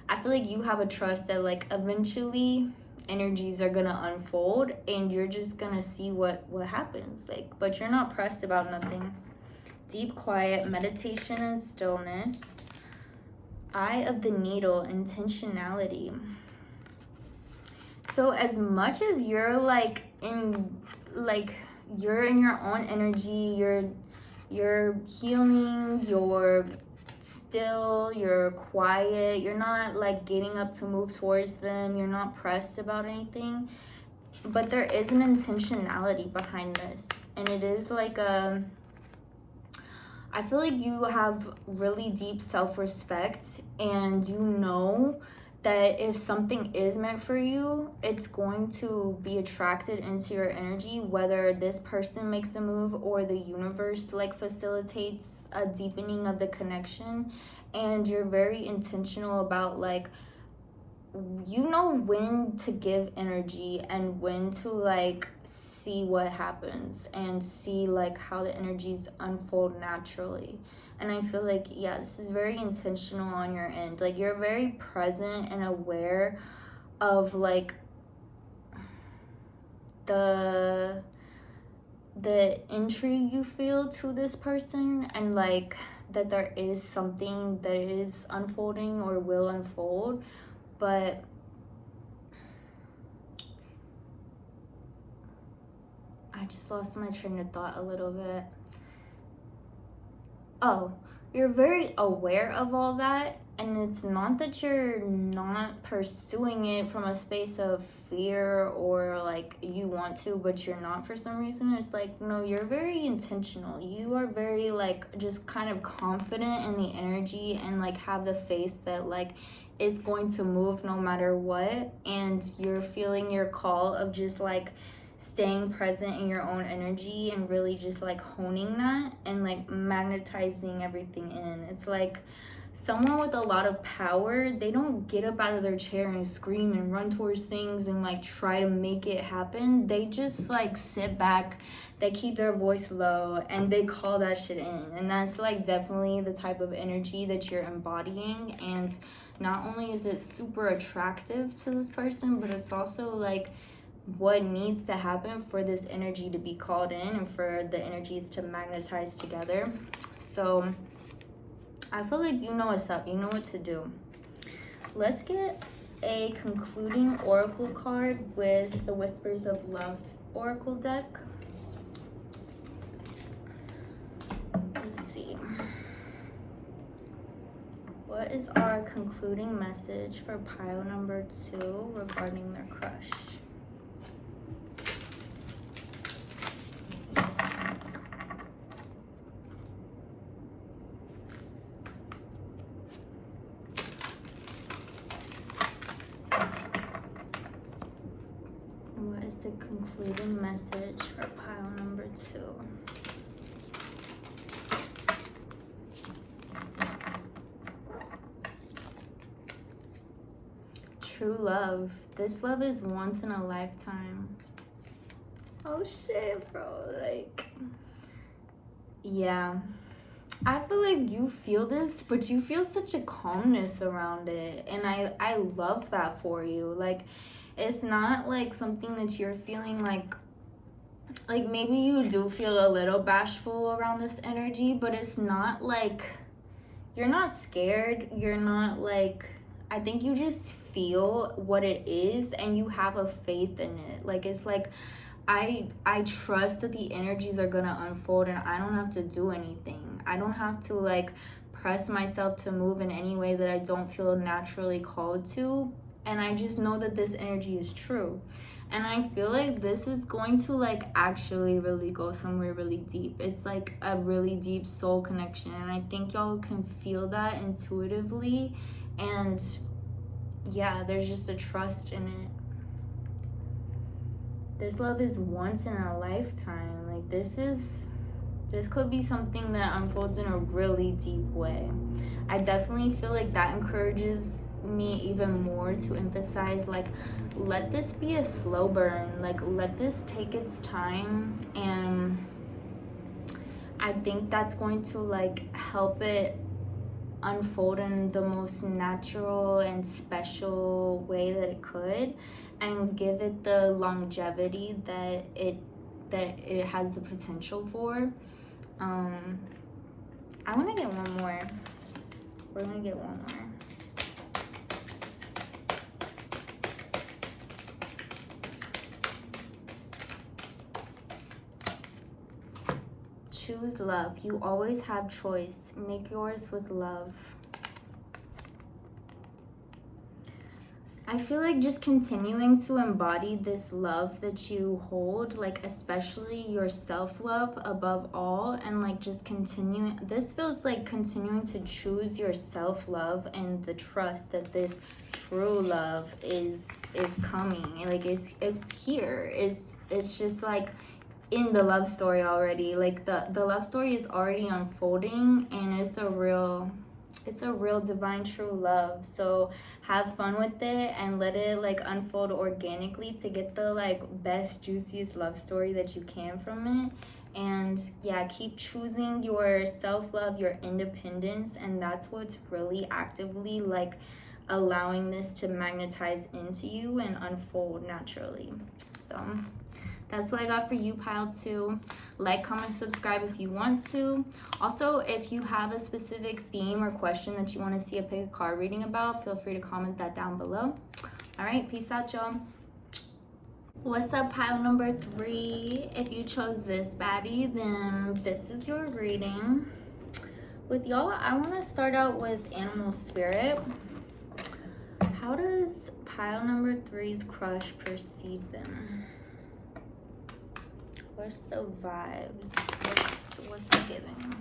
I feel like you have a trust that like eventually energies are gonna unfold, and you're just gonna see what happens. Like, but you're not pressed about nothing. Deep quiet, meditation and stillness. Eye of the needle, intentionality. So as much as you're like you're in your own energy, you're healing, you're still, you're quiet, you're not like getting up to move towards them, you're not pressed about anything, but there is an intentionality behind this. And it is like I feel like you have really deep self-respect, and you know that if something is meant for you, it's going to be attracted into your energy, whether this person makes a move or the universe like facilitates a deepening of the connection. And you're very intentional about like, you know when to give energy and when to like see what happens and see like how the energies unfold naturally. And I feel like, yeah, this is very intentional on your end. Like, you're very present and aware of like the intrigue you feel to this person, and like that there is something that is unfolding or will unfold. But I just lost my train of thought a little bit. Oh, you're very aware of all that, and it's not that you're not pursuing it from a space of fear or like you want to but you're not for some reason. It's like, no, you're very intentional. You are very like just kind of confident in the energy and like have the faith that like it's going to move no matter what. And you're feeling your call of just like staying present in your own energy and really just like honing that and like magnetizing everything in. It's like someone with a lot of power, they don't get up out of their chair and scream and run towards things and like try to make it happen. They just like sit back, they keep their voice low, and they call that shit in. And that's like definitely the type of energy that you're embodying. And not only is it super attractive to this person, but it's also like what needs to happen for this energy to be called in and for the energies to magnetize together. So I feel like you know what's up, you know what to do. Let's get a concluding oracle card with the Whispers of Love oracle deck. Let's see. What is our concluding message for pile number 2 regarding their crush? What is the concluding message for pile number 2? True love. This love is once in a lifetime. Oh shit, bro. Like, yeah. I feel like you feel this, but you feel such a calmness around it. And I love that for you. Like, it's not like something that you're feeling like maybe you do feel a little bashful around this energy, but it's not like you're not scared. You're not like, I think you just feel what it is and you have a faith in it. Like, it's like, I trust that the energies are gonna unfold and I don't have to do anything. I don't have to like press myself to move in any way that I don't feel naturally called to. And I just know that this energy is true. And I feel like this is going to like actually really go somewhere really deep. It's like a really deep soul connection. And I think y'all can feel that intuitively. And yeah, there's just a trust in it. This love is once in a lifetime. Like, this could be something that unfolds in a really deep way. I definitely feel like that encourages me even more to emphasize, like, let this be a slow burn. Like, let this take its time. And I think that's going to like help it unfold in the most natural and special way that it could, and give it the longevity that it has the potential for. I want to get one more. We're gonna get one more. choose love. You always have choice. Make yours with love. I feel like just continuing to embody this love that you hold, like especially your self-love above all, and like just continuing, this feels like continuing to choose your self-love and the trust that this true love is coming, like it's here. It's just like in the love story already, like the love story is already unfolding, and it's a real divine true love. So have fun with it and let it like unfold organically to get the like best juiciest love story that you can from it. And yeah, keep choosing your self-love, your independence, and that's what's really actively like allowing this to magnetize into you and unfold naturally. So that's what I got for you, pile 2. Like, comment, subscribe if you want to. Also, if you have a specific theme or question that you want to see a pick a card reading about, feel free to comment that down below. All right, peace out, y'all. What's up, pile number 3? If you chose this baddie, then this is your reading. With y'all, I want to start out with animal spirit. How does pile number 3's crush perceive them? What's the vibes? What's the giving?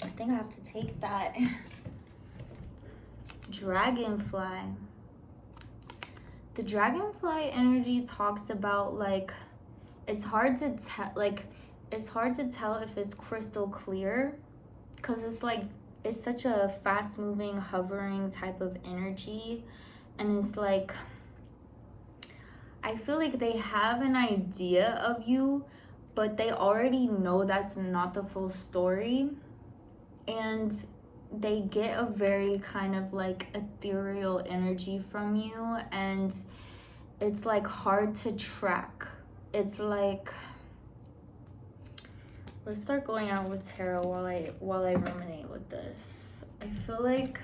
I think I have to take that. Dragonfly. The dragonfly energy talks about like it's hard to tell if it's crystal clear, because it's like it's such a fast moving hovering type of energy, and it's like I feel like they have an idea of you, but they already know that's not the full story, and they get a very kind of like ethereal energy from you, and it's like hard to track. It's like, let's start going out with tarot while I ruminate with this. I feel like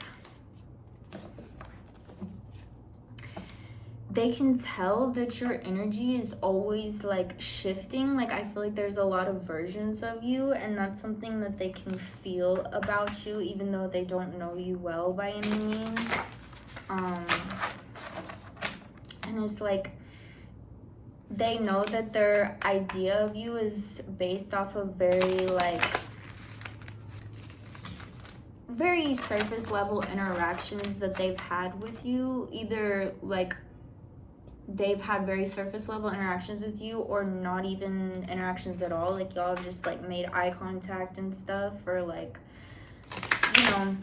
they can tell that your energy is always like shifting. Like I feel like there's a lot of versions of you, and that's something that they can feel about you, even though they don't know you well by any means. And it's like they know that their idea of you is based off of very surface level interactions that they've had with you. Either like they've had very surface level interactions with you, or not even interactions at all. Like y'all just like made eye contact and stuff, or like, you know,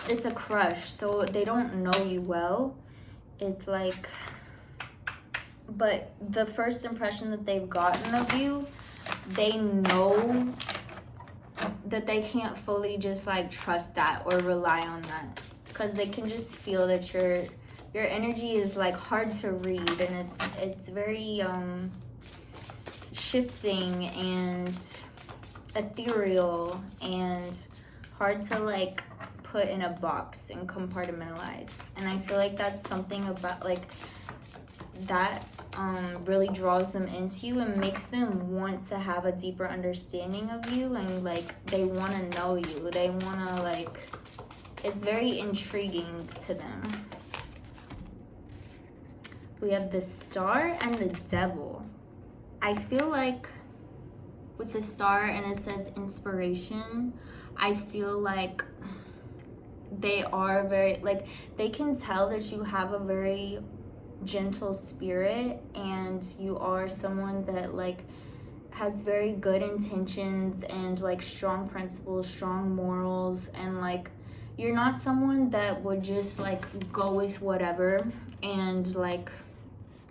it's a crush. So they don't know you well. It's like, but the first impression that they've gotten of you, they know that they can't fully just like trust that or rely on that, because they can just feel that your energy is like hard to read, and it's very shifting and ethereal and hard to like put in a box and compartmentalize. And I feel like that's something about like that really draws them into you and makes them want to have a deeper understanding of you, and like they want to know you. They want to like, it's very intriguing to them. We have the Star and the Devil. I feel like with the Star, and it says inspiration, I feel like they are very, like, they can tell that you have a very gentle spirit, and you are someone that like has very good intentions and like strong principles, strong morals, and like you're not someone that would just like go with whatever and like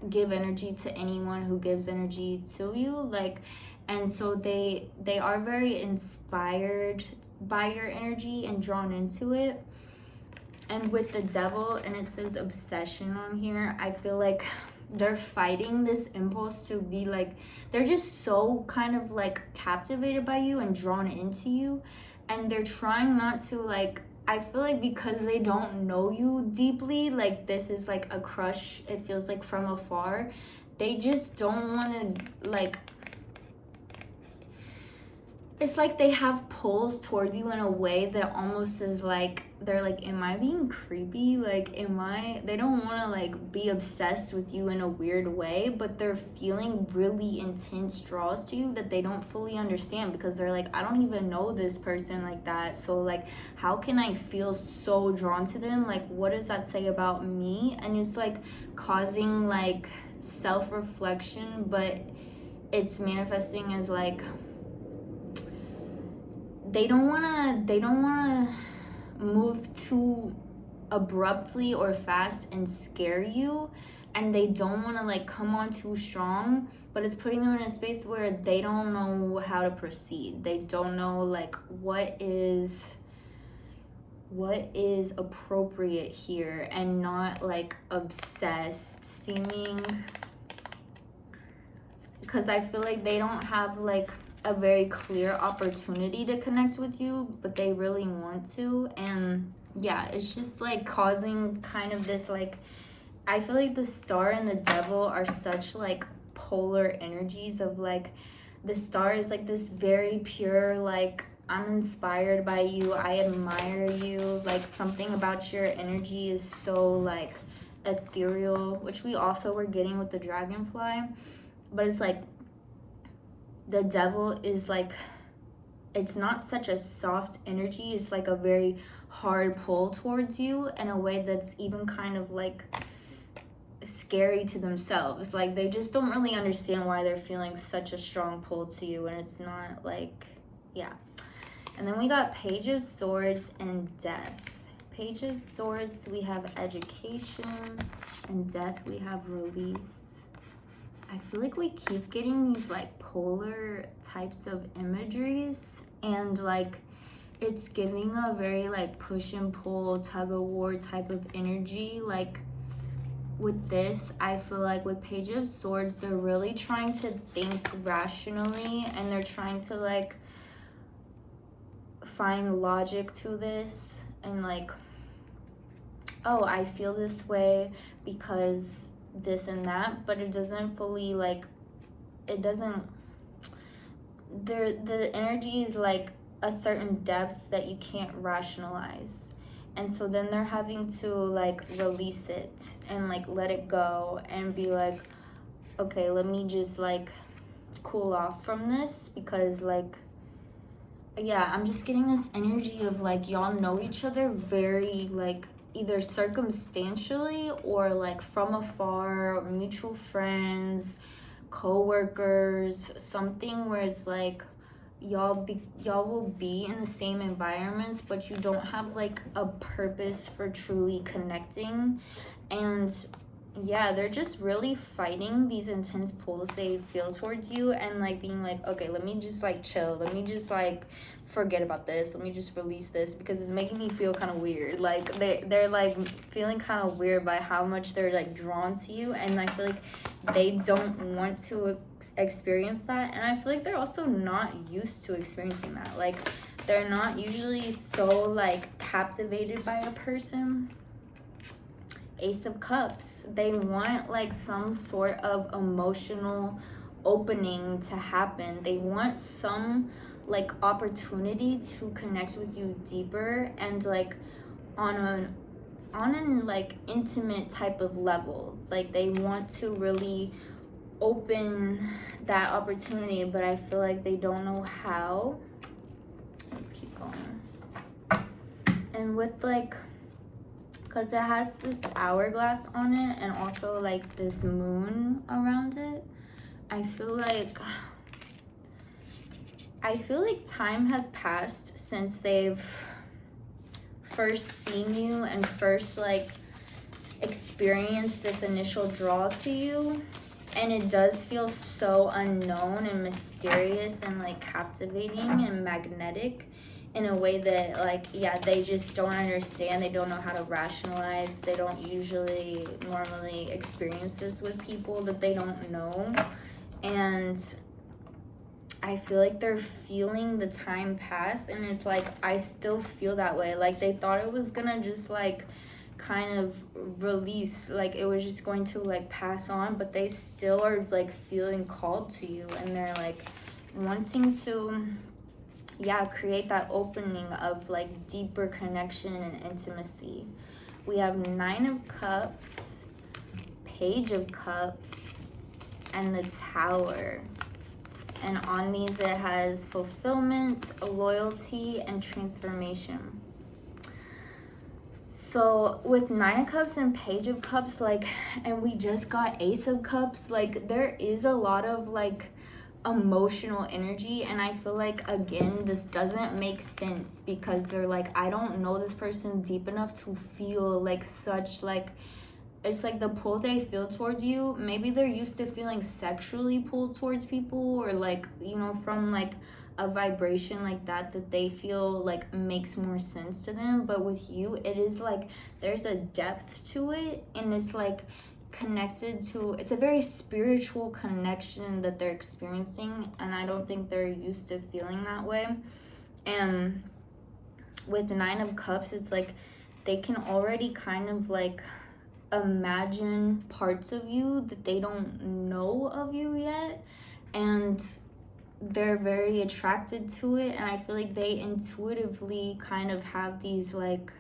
give energy to anyone who gives energy to you. Like, and so they are very inspired by your energy and drawn into it. And with the Devil, and it says obsession on here, I feel like they're fighting this impulse to be like, they're just so kind of like captivated by you and drawn into you, and they're trying not to like, I feel like because they don't know you deeply, like this is like a crush, it feels like from afar, they just don't want to, like, it's like they have pulls towards you in a way that almost is like, they're like, am I being creepy? Like, they don't want to like be obsessed with you in a weird way, but they're feeling really intense draws to you that they don't fully understand, because they're like, I don't even know this person like that. So like, how can I feel so drawn to them? Like, what does that say about me? And it's like causing like self-reflection, but it's manifesting as like, they don't want to move too abruptly or fast and scare you, and they don't want to like come on too strong, but it's putting them in a space where they don't know how to proceed. They don't know like what is appropriate here, and not like obsessed seeming, because I feel like they don't have like a very clear opportunity to connect with you, but they really want to. And yeah, it's just like causing kind of this like, I feel like the star and the devil are such like polar energies of like, the star is like this very pure, like, I'm inspired by you, I admire you, like something about your energy is so like ethereal, which we also were getting with the dragonfly. But it's like, the devil is like, it's not such a soft energy, it's like a very hard pull towards you in a way that's even kind of like scary to themselves. Like, they just don't really understand why they're feeling such a strong pull to you, and it's not like, yeah. And then we got Page of Swords and Death. Page of Swords, we have education, and Death, we have release. I feel like we keep getting these like polar types of imageries, and like it's giving a very like push and pull, tug of war type of energy. Like with this, I feel like with Page of Swords, they're really trying to think rationally, and they're trying to like find logic to this, and like, oh, I feel this way because this and that, but it doesn't fully like, it doesn't, the energy is like a certain depth that you can't rationalize, and so then they're having to like release it and like let it go and be like, okay, let me just like cool off from this, because like, yeah, I'm just getting this energy of like, y'all know each other very like either circumstantially or like from afar, mutual friends, co-workers, something where it's like y'all will be in the same environments, but you don't have like a purpose for truly connecting. And yeah, they're just really fighting these intense pulls they feel towards you, and like being like, okay, let me just like chill, let me just like forget about this, let me just release this, because it's making me feel kind of weird. Like they're like feeling kind of weird by how much they're like drawn to you, and I feel like they don't want to experience that. And I feel like they're also not used to experiencing that. Like, they're not usually so like captivated by a person. Ace of Cups, they want like some sort of emotional opening to happen. They want some like opportunity to connect with you deeper, and like on an like intimate type of level. Like, they want to really open that opportunity, but I feel like they don't know how. Let's keep going. And with like, because it has this hourglass on it and also like this moon around it, I feel like time has passed since they've first seen you and first like experienced this initial draw to you. And it does feel so unknown and mysterious and like captivating and magnetic in a way that like, yeah, they just don't understand. They don't know how to rationalize. They don't usually normally experience this with people that they don't know. And I feel like they're feeling the time pass, and it's like, I still feel that way. Like, they thought it was gonna just like kind of release, like it was just going to like pass on, but they still are like feeling called to you, and they're like wanting to create that opening of like deeper connection and intimacy. We have 9 of Cups, Page of Cups, and the Tower. And on these it has fulfillment, loyalty, and transformation. So with 9 of Cups and Page of Cups, like, and we just got Ace of Cups, like there is a lot of like emotional energy, and I feel like, again, this doesn't make sense because they're like, I don't know this person deep enough to feel like such like, it's like the pull they feel towards you, maybe they're used to feeling sexually pulled towards people, or like, you know, from like a vibration like that they feel like makes more sense to them. But with you, it is like there's a depth to it, and it's like connected to, it's a very spiritual connection that they're experiencing, and I don't think they're used to feeling that way. And with the 9 of Cups, it's like they can already kind of like imagine parts of you that they don't know of you yet, and they're very attracted to it. And I feel like they intuitively kind of have these like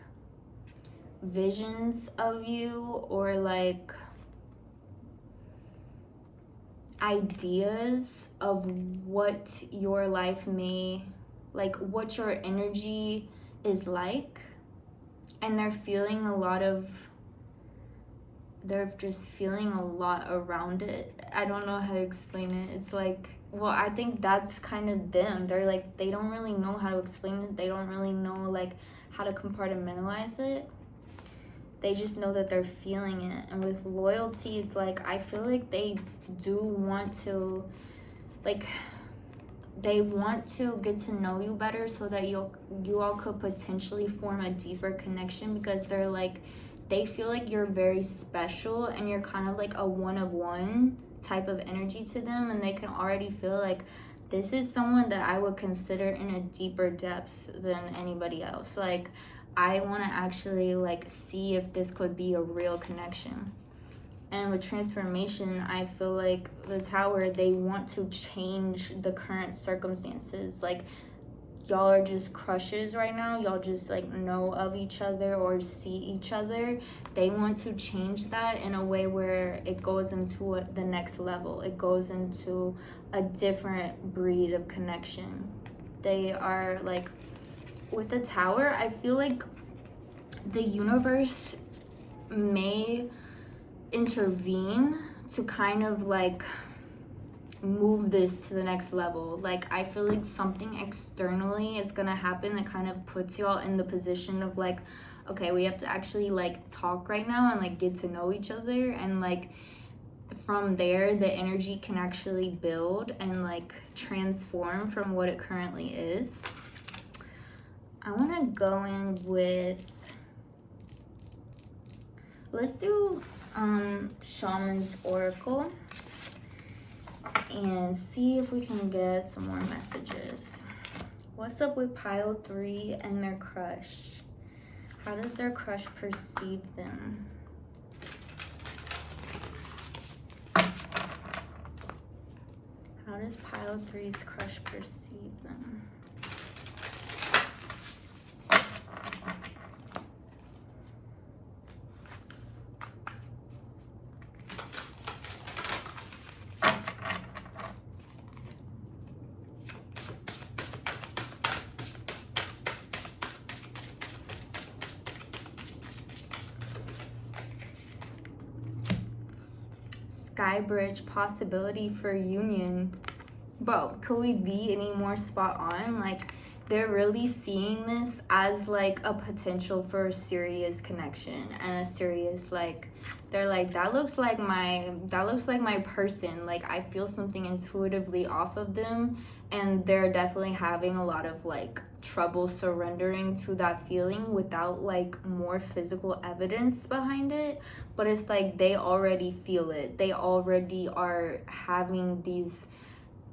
visions of you, or like ideas of what your life may, like what your energy is like, and they're just feeling a lot around it. I don't know how to explain it. It's like, well, I think that's kind of them. They're like, they don't really know how to explain it. They don't really know like how to compartmentalize it. They just know that they're feeling it. And with loyalty, it's like, I feel like they do want to, like, they want to get to know you better so that you all could potentially form a deeper connection, because they're like, they feel like you're very special and you're kind of like a one of one type of energy to them, and they can already feel like this is someone that I would consider in a deeper depth than anybody else. Like, I want to actually like see if this could be a real connection. And with transformation, I feel like the Tower, they want to change the current circumstances. Like, y'all are just crushes right now. Y'all just like know of each other or see each other. They want to change that in a way where it goes into the next level. It goes into a different breed of connection. They are like, with the Tower, I feel like the universe may intervene to kind of like move this to the next level. Like, I feel like something externally is gonna happen that kind of puts y'all in the position of like, okay, we have to actually like talk right now and like get to know each other, and like from there the energy can actually build and like transform from what it currently is. I want to go in with, let's do Shaman's Oracle and see if we can get some more messages. What's up with pile 3 and their crush? How does their crush perceive them? How does pile 3's crush perceive them? Sky Bridge, possibility for union. Bro, could we be any more spot on? Like, they're really seeing this as like a potential for a serious connection and a serious, like, they're like, that looks like my person. Like, I feel something intuitively off of them, and they're definitely having a lot of like trouble surrendering to that feeling without like more physical evidence behind it. But it's like they already feel it. They already are having these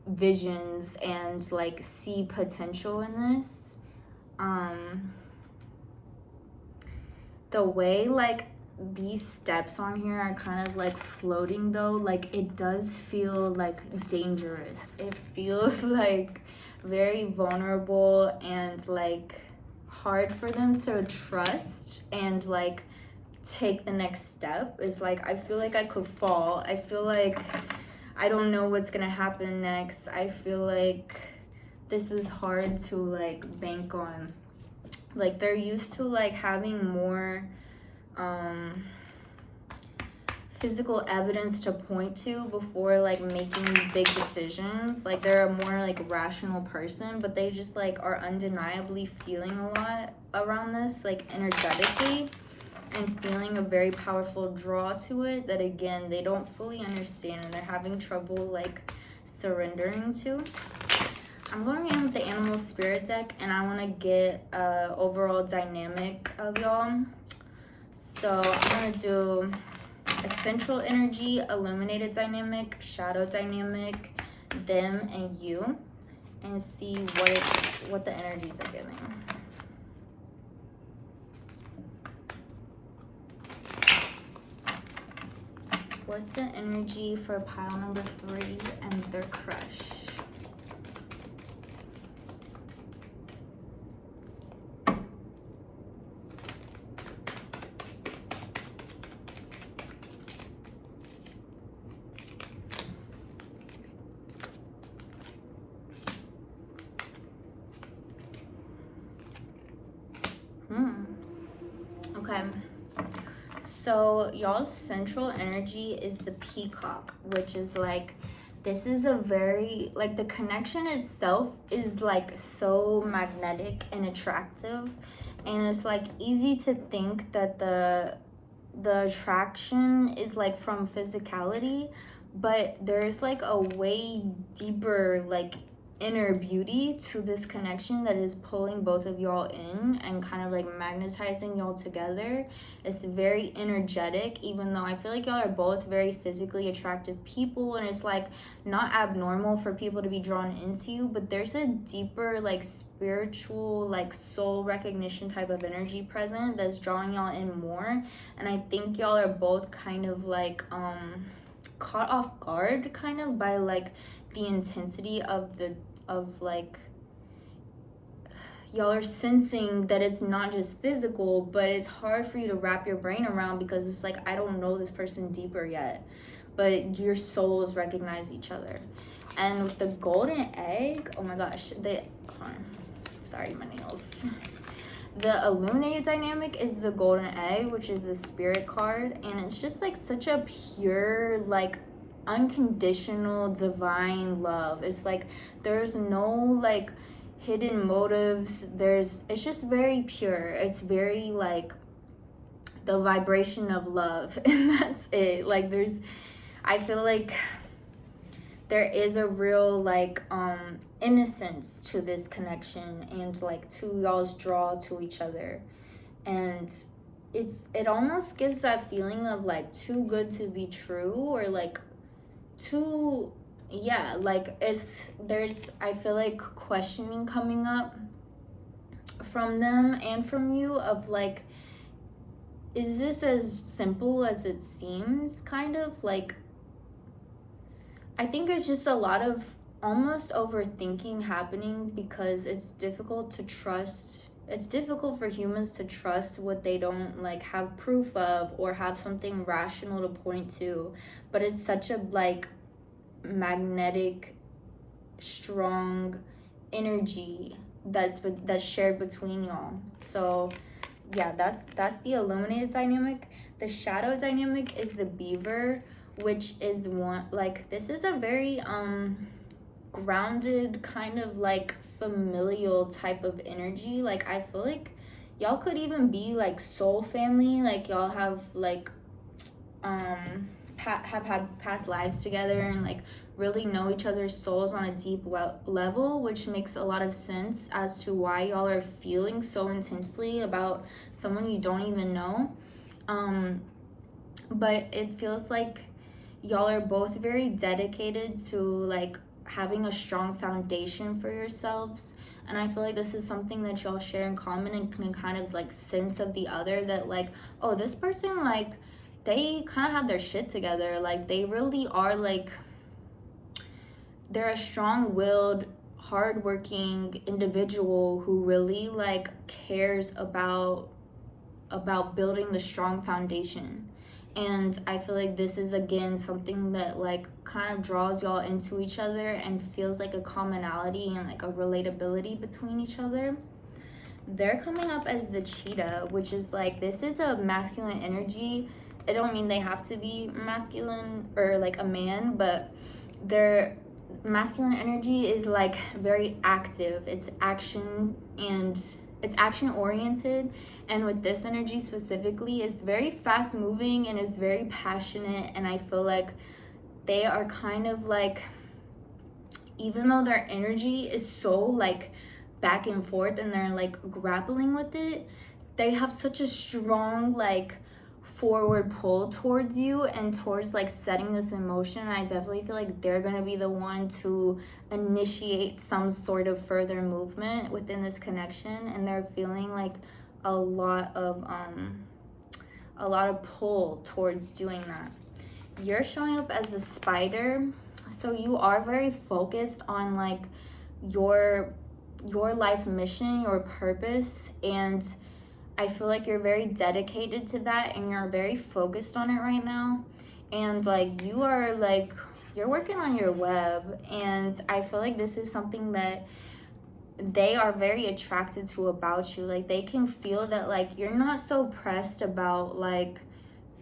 visions and like see potential in this. the way like these steps on here are kind of like floating though, like it does feel like dangerous. It feels like very vulnerable and like hard for them to trust and like take the next step. Is like, I feel like I could fall. I feel like I don't know what's gonna happen next. I feel like this is hard to like bank on. Like they're used to like having more physical evidence to point to before like making big decisions. Like they're a more like rational person, but they just like are undeniably feeling a lot around this, like energetically, and feeling a very powerful draw to it that again they don't fully understand and they're having trouble like surrendering to. I'm going in with the animal spirit deck and I want to get overall dynamic of y'all. So I'm gonna do essential energy, illuminated dynamic, shadow dynamic, them and you, and see what the energies are giving. What's the energy for pile number 3 and their crush? Okay, so y'all's central energy is the peacock, which is like, this is a very, like the connection itself is like so magnetic and attractive, and it's like easy to think that the attraction is like from physicality, but there's like a way deeper like inner beauty to this connection that is pulling both of y'all in and kind of like magnetizing y'all together. It's very energetic, even though I feel like y'all are both very physically attractive people, and it's like not abnormal for people to be drawn into you, but there's a deeper like spiritual like soul recognition type of energy present that's drawing y'all in more. And I think y'all are both kind of like caught off guard kind of by like the intensity of like y'all are sensing that it's not just physical, but it's hard for you to wrap your brain around because it's like, I don't know this person deeper yet, but your souls recognize each other. And with the golden egg, oh my gosh, sorry, my nails. The illuminated dynamic is the golden egg, which is the spirit card, and it's just like such a pure like unconditional divine love. It's like there's no like hidden motives. It's just very pure. It's very like the vibration of love, and that's it. Like I feel like there is a real like innocence to this connection and like to y'all's draw to each other, and it almost gives that feeling of like too good to be true, or like too, yeah, like there's I feel like questioning coming up from them and from you of like, is this as simple as it seems? Kind of like, I think it's just a lot of almost overthinking happening because it's difficult to trust. It's difficult for humans to trust what they don't like have proof of or have something rational to point to, but it's such a like magnetic, strong energy that's shared between y'all. So yeah, that's the illuminated dynamic. The shadow dynamic is the beaver, which is one like, this is a very grounded kind of like familial type of energy. Like I feel like y'all could even be like soul family, like y'all have like have had past lives together and like really know each other's souls on a deep level, which makes a lot of sense as to why y'all are feeling so intensely about someone you don't even know. But it feels like y'all are both very dedicated to like having a strong foundation for yourselves. And I feel like this is something that y'all share in common and can kind of like sense of the other, that like, oh, this person, like, they kind of have their shit together. Like, they really are like, they're a strong-willed, hardworking individual who really like cares about building the strong foundation. And I feel like this is, again, something that like kind of draws y'all into each other and feels like a commonality and like a relatability between each other. They're coming up as the cheetah, which is like, this is a masculine energy. It don't mean they have to be masculine or like a man, but their masculine energy is like very active. It's action, and it's action oriented. And with this energy specifically, it's very fast moving and is very passionate. And I feel like they are kind of like, even though their energy is so like back and forth and they're like grappling with it, they have such a strong like forward pull towards you and towards like setting this in motion. I definitely feel like they're going to be the one to initiate some sort of further movement within this connection, and they're feeling like a lot of pull towards doing that. You're showing up as the spider, so you are very focused on like your life mission, your purpose, and I feel like you're very dedicated to that and you're very focused on it right now. And like you're working on your web, and I feel like this is something that they are very attracted to about you. Like they can feel that like you're not so pressed about like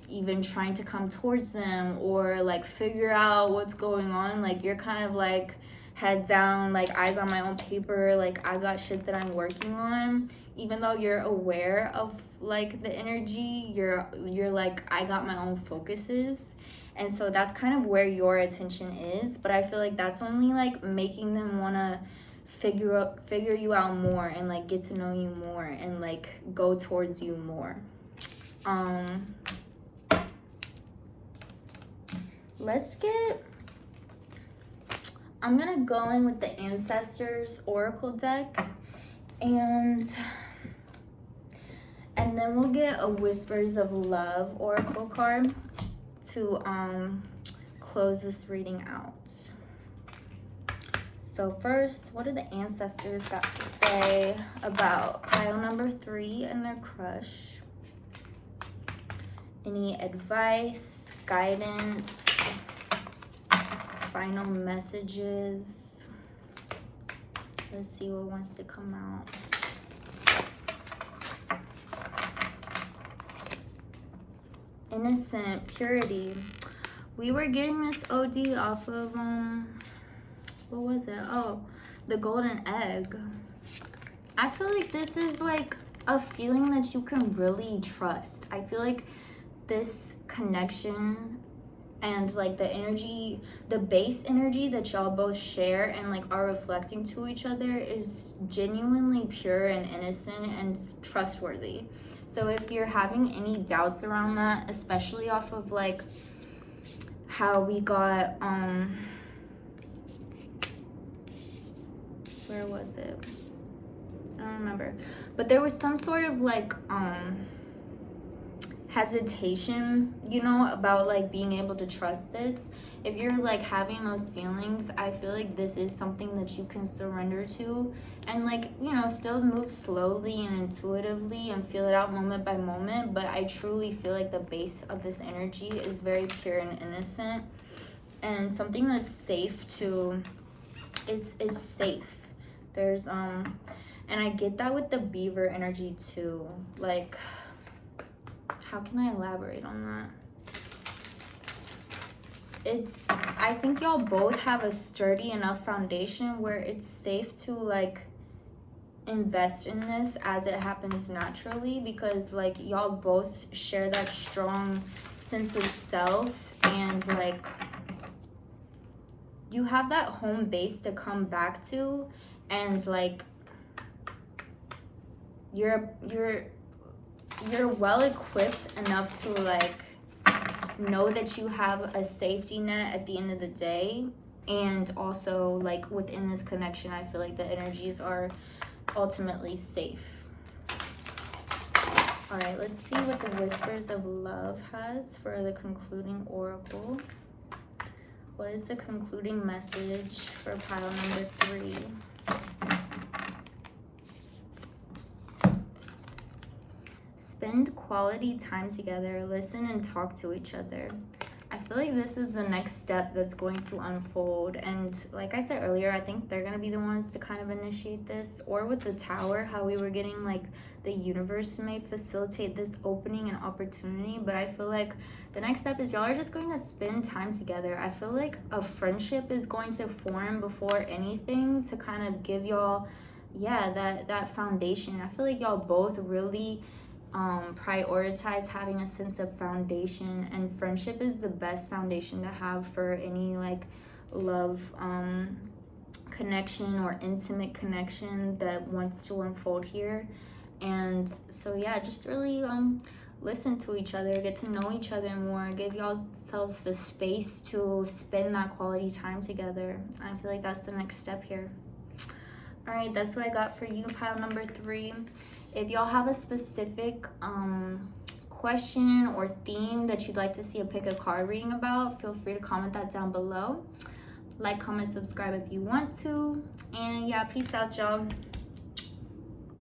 even trying to come towards them or like figure out what's going on. Like you're kind of like head down, like eyes on my own paper, like I got shit that I'm working on. Even though you're aware of like the energy, you're like, I got my own focuses. And so that's kind of where your attention is. But I feel like that's only like making them want to figure you out more and like get to know you more and like go towards you more. I'm gonna go in with the Ancestors Oracle deck, and then we'll get a Whispers of Love Oracle card to close this reading out. So first, what do the ancestors got to say about pile number 3 and their crush? Any advice, guidance, final messages? Let's see what wants to come out. Innocent, purity. We were getting this OD off of, what was it? Oh, the golden egg. I feel like this is like a feeling that you can really trust. I feel like this connection and like the energy, the base energy that y'all both share and like are reflecting to each other is genuinely pure and innocent and trustworthy. So if you're having any doubts around that, especially off of like how we got, where was it? I don't remember. But there was some sort of like hesitation, you know, about like being able to trust this. If you're like having those feelings, I feel like this is something that you can surrender to and like, you know, still move slowly and intuitively and feel it out moment by moment. But I truly feel like the base of this energy is very pure and innocent, and something that's safe to is safe. There's and I get that with the beaver energy too. Like, how can I elaborate on that? I think y'all both have a sturdy enough foundation where it's safe to like invest in this as it happens naturally, because like y'all both share that strong sense of self, and like you have that home base to come back to, and like you're well equipped enough to like know that you have a safety net at the end of the day. And also, like, within this connection, I feel like the energies are ultimately safe. All right, let's see what the Whispers of Love has for the concluding oracle. What is the concluding message for pile number 3? Spend quality time together, listen and talk to each other. I feel like this is the next step that's going to unfold. And like I said earlier, I think they're going to be the ones to kind of initiate this. Or with the Tower, how we were getting like the universe may facilitate this opening and opportunity. But I feel like the next step is y'all are just going to spend time together. I feel like a friendship is going to form before anything to kind of give y'all, yeah, that foundation. I feel like y'all both really prioritize having a sense of foundation, and friendship is the best foundation to have for any like love connection or intimate connection that wants to unfold here. And so yeah, just really listen to each other, get to know each other more, give yourselves the space to spend that quality time together. I feel like that's the next step here. All right, that's what I got for you, pile number 3. If y'all have a specific question or theme that you'd like to see a pick a card reading about, feel free to comment that down below. Like, comment, subscribe if you want to. And yeah, peace out, y'all.